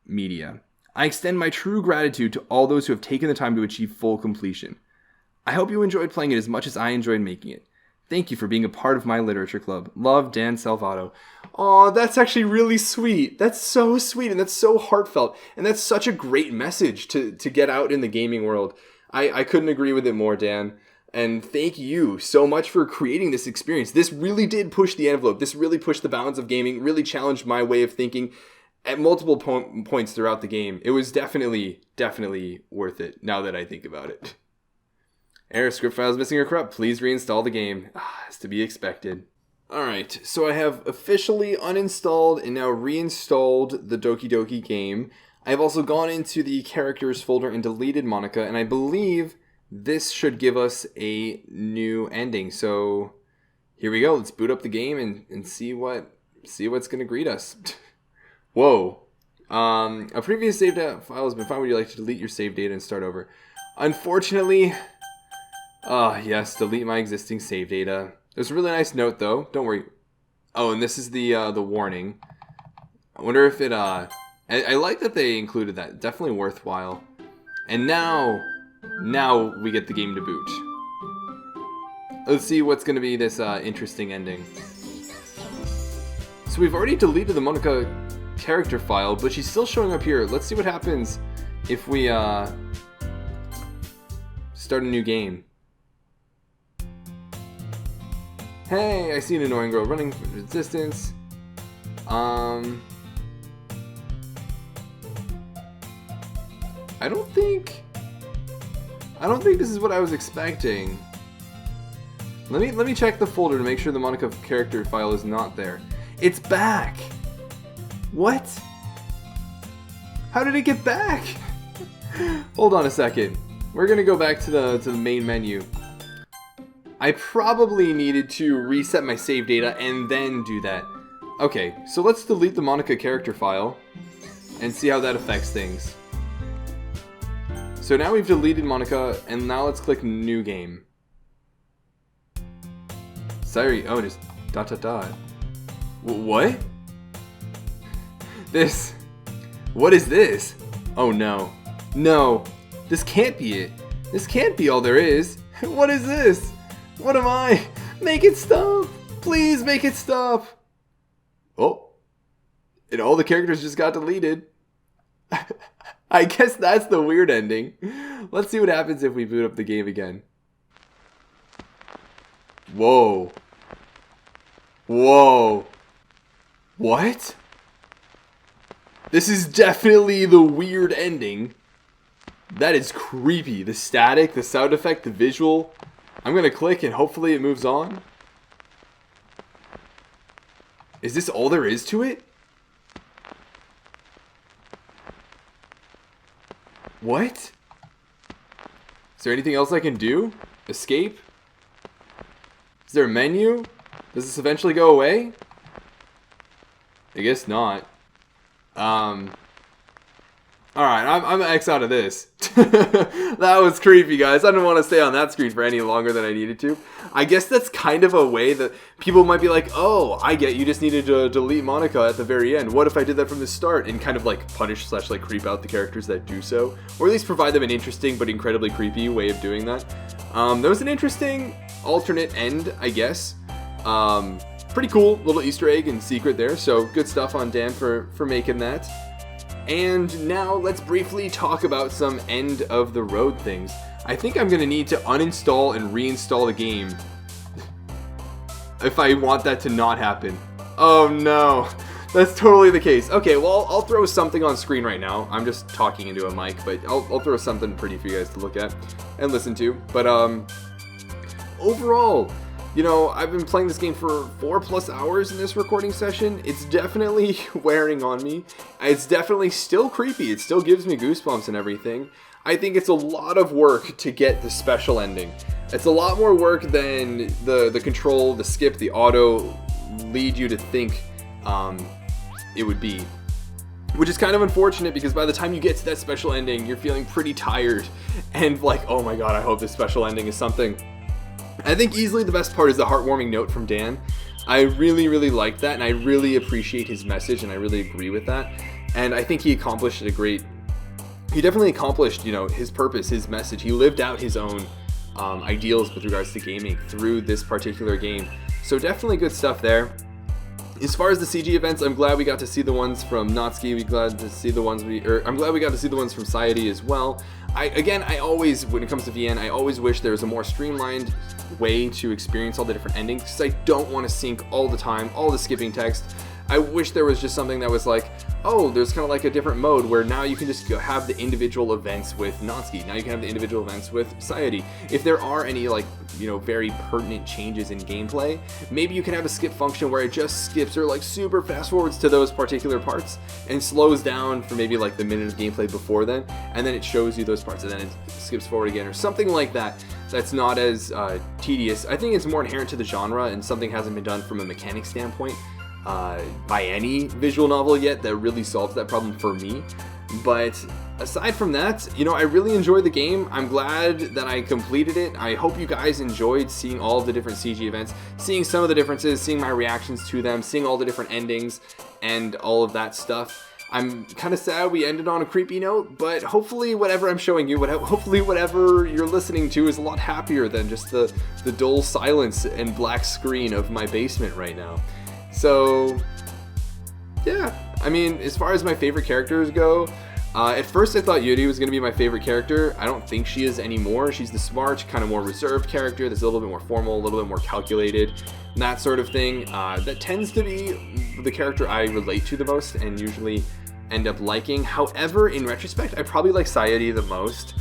media. I extend my true gratitude to all those who have taken the time to achieve full completion. I hope you enjoyed playing it as much as I enjoyed making it. Thank you for being a part of my literature club. Love, Dan Salvato. Aw, that's actually really sweet. That's so sweet, and that's so heartfelt, and that's such a great message to get out in the gaming world. I couldn't agree with it more, Dan. And thank you so much for creating this experience. This really did push the envelope. This really pushed the bounds of gaming, really challenged my way of thinking at multiple points throughout the game. It was definitely worth it, now that I think about it. Error, script files missing or corrupt. Please reinstall the game. As to be expected. Alright, so I have officially uninstalled and now reinstalled the Doki Doki game. I've also gone into the characters folder and deleted Monica, and I believe this should give us a new ending. So here we go. Let's boot up the game and see what's going to greet us. Whoa. A previous save data file has been found. Would you like to delete your save data and start over? Unfortunately... yes, delete my existing save data. There's a really nice note, though. Don't worry. Oh, and this is the warning. I wonder if it, I like that they included that. Definitely worthwhile. And now we get the game to boot. Let's see what's going to be this, interesting ending. So we've already deleted the Monica character file, but she's still showing up here. Let's see what happens if we Start a new game. Hey, I see an annoying girl running for resistance. I don't think this is what I was expecting. Let me check the folder to make sure the Monica character file is not there. It's back. What? How did it get back? Hold on a second. We're gonna go back to the main menu. I probably needed to reset my save data and then do that. Okay, so let's delete the Monica character file and see how that affects things. So now we've deleted Monica, and now let's click New Game. Sayori, oh, just ... What? What is this? Oh no. No, this can't be it. This can't be all there is. What is this? What am I? Make it stop! Please make it stop! Oh, and all the characters just got deleted. I guess that's the weird ending. Let's see what happens if we boot up the game again. Whoa. Whoa. What? This is definitely the weird ending. That is creepy. The static, the sound effect, the visual. I'm gonna click and hopefully it moves on. Is this all there is to it? What? Is there anything else I can do? Escape? Is there a menu? Does this eventually go away? I guess not. Alright, I'm X out of this. That was creepy, guys. I didn't want to stay on that screen for any longer than I needed to. I guess that's kind of a way that people might be like, oh, I get you just needed to delete Monica at the very end. What if I did that from the start? And kind of like punish / like creep out the characters that do so. Or at least provide them an interesting but incredibly creepy way of doing that. There was an interesting alternate end, I guess. Pretty cool little Easter egg and secret there. So good stuff on Dan for making that. And now let's briefly talk about some end of the road things. I think I'm going to need to uninstall and reinstall the game if I want that to not happen. Oh no, that's totally the case. Okay, well I'll throw something on screen right now. I'm just talking into a mic, but I'll throw something pretty for you guys to look at and listen to. But overall, you know, I've been playing this game for 4+ hours in this recording session. It's definitely wearing on me. It's definitely still creepy. It still gives me goosebumps and everything. I think it's a lot of work to get the special ending. It's a lot more work than the control, the skip, the auto lead you to think it would be. Which is kind of unfortunate because by the time you get to that special ending, you're feeling pretty tired and like, oh my god, I hope this special ending is something. I think easily the best part is the heartwarming note from Dan. I really, really like that, and I really appreciate his message, and I really agree with that. And I think he accomplished he definitely accomplished, you know, his purpose, his message. He lived out his own ideals with regards to gaming through this particular game. So definitely good stuff there. As far as the CG events, I'm glad we got to see the ones from Natsuki. I'm glad we got to see the ones from Sayori as well. I always, when it comes to VN, I always wish there was a more streamlined way to experience all the different endings, because I don't want to sync all the time, all the skipping text. I wish there was just something that was like, oh, there's kind of like a different mode where now you can just go have the individual events with Natsuki. Now you can have the individual events with Sayori. If there are any, like, you know, very pertinent changes in gameplay, maybe you can have a skip function where it just skips or like super fast forwards to those particular parts and slows down for maybe like the minute of gameplay before then, and then it shows you those parts and then it skips forward again or something like that. That's not as tedious. I think it's more inherent to the genre and something hasn't been done from a mechanic standpoint by any visual novel yet that really solves that problem for me. But aside from that, you know, I really enjoyed the game. I'm glad that I completed it. I hope you guys enjoyed seeing all of the different CG events, seeing some of the differences, seeing my reactions to them, seeing all the different endings and all of that stuff. I'm kind of sad we ended on a creepy note, but hopefully whatever I'm showing you, hopefully whatever you're listening to is a lot happier than just the dull silence and black screen of my basement right now. So, yeah, I mean, as far as my favorite characters go, At first I thought Yuri was going to be my favorite character. I don't think she is anymore. She's the smart, kind of more reserved character that's a little bit more formal, a little bit more calculated, that sort of thing. That tends to be the character I relate to the most and usually end up liking. However, in retrospect, I probably like Sayori the most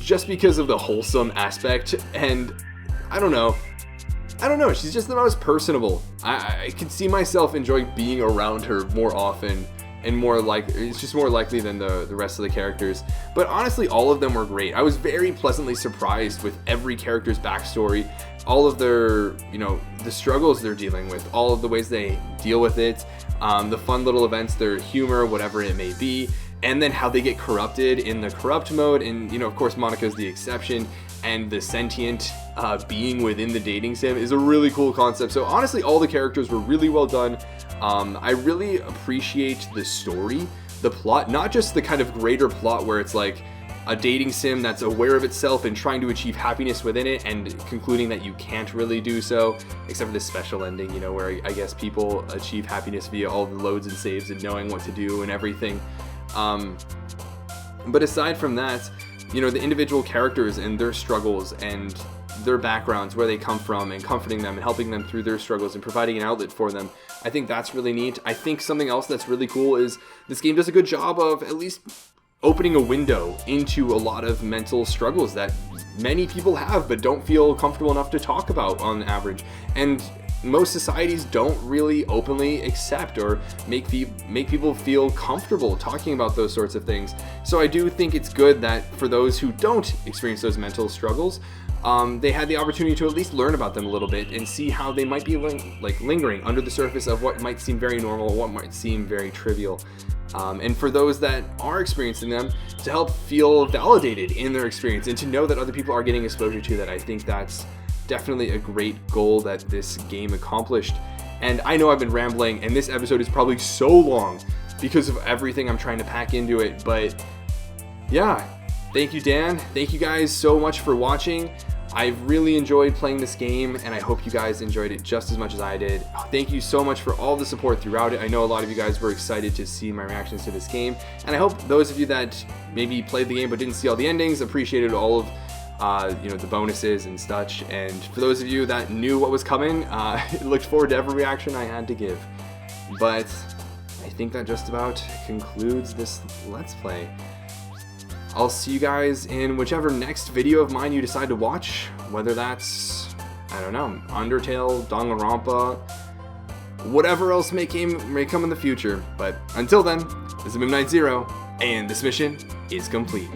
just because of the wholesome aspect, and I don't know, she's just the most personable. I could see myself enjoying being around her more often, and it's just more likely than the rest of the characters. But honestly, all of them were great. I was very pleasantly surprised with every character's backstory, all of their, the struggles they're dealing with, all of the ways they deal with it, the fun little events, their humor, whatever it may be, and then how they get corrupted in the corrupt mode. And, of course, Monika's the exception, and the sentient being within the dating sim is a really cool concept. So honestly, all the characters were really well done. I really appreciate the story, the plot, not just the kind of greater plot where it's like a dating sim that's aware of itself and trying to achieve happiness within it and concluding that you can't really do so, except for this special ending, where I guess people achieve happiness via all the loads and saves and knowing what to do and everything. But aside from that, the individual characters and their struggles and their backgrounds, where they come from, and comforting them and helping them through their struggles and providing an outlet for them, I think that's really neat. I think something else that's really cool is this game does a good job of at least opening a window into a lot of mental struggles that many people have but don't feel comfortable enough to talk about on average. And most societies don't really openly accept or make people feel comfortable talking about those sorts of things. So I do think it's good that for those who don't experience those mental struggles, they had the opportunity to at least learn about them a little bit and see how they might be lingering under the surface of what might seem very normal, what might seem very trivial. And for those that are experiencing them, to help feel validated in their experience and to know that other people are getting exposure to that. I think that's definitely a great goal that this game accomplished. And I know I've been rambling, and this episode is probably so long because of everything I'm trying to pack into it, but yeah, thank you, Dan. Thank you guys so much for watching. I've really enjoyed playing this game, and I hope you guys enjoyed it just as much as I did. Thank you so much for all the support throughout it. I know a lot of you guys were excited to see my reactions to this game, and I hope those of you that maybe played the game but didn't see all the endings appreciated all of the bonuses and such. And for those of you that knew what was coming, looked forward to every reaction I had to give. But I think that just about concludes this Let's Play. I'll see you guys in whichever next video of mine you decide to watch, whether that's, I don't know, Undertale, Danganronpa, whatever else may come in the future. But until then, this is Midnight Zero, and this mission is complete.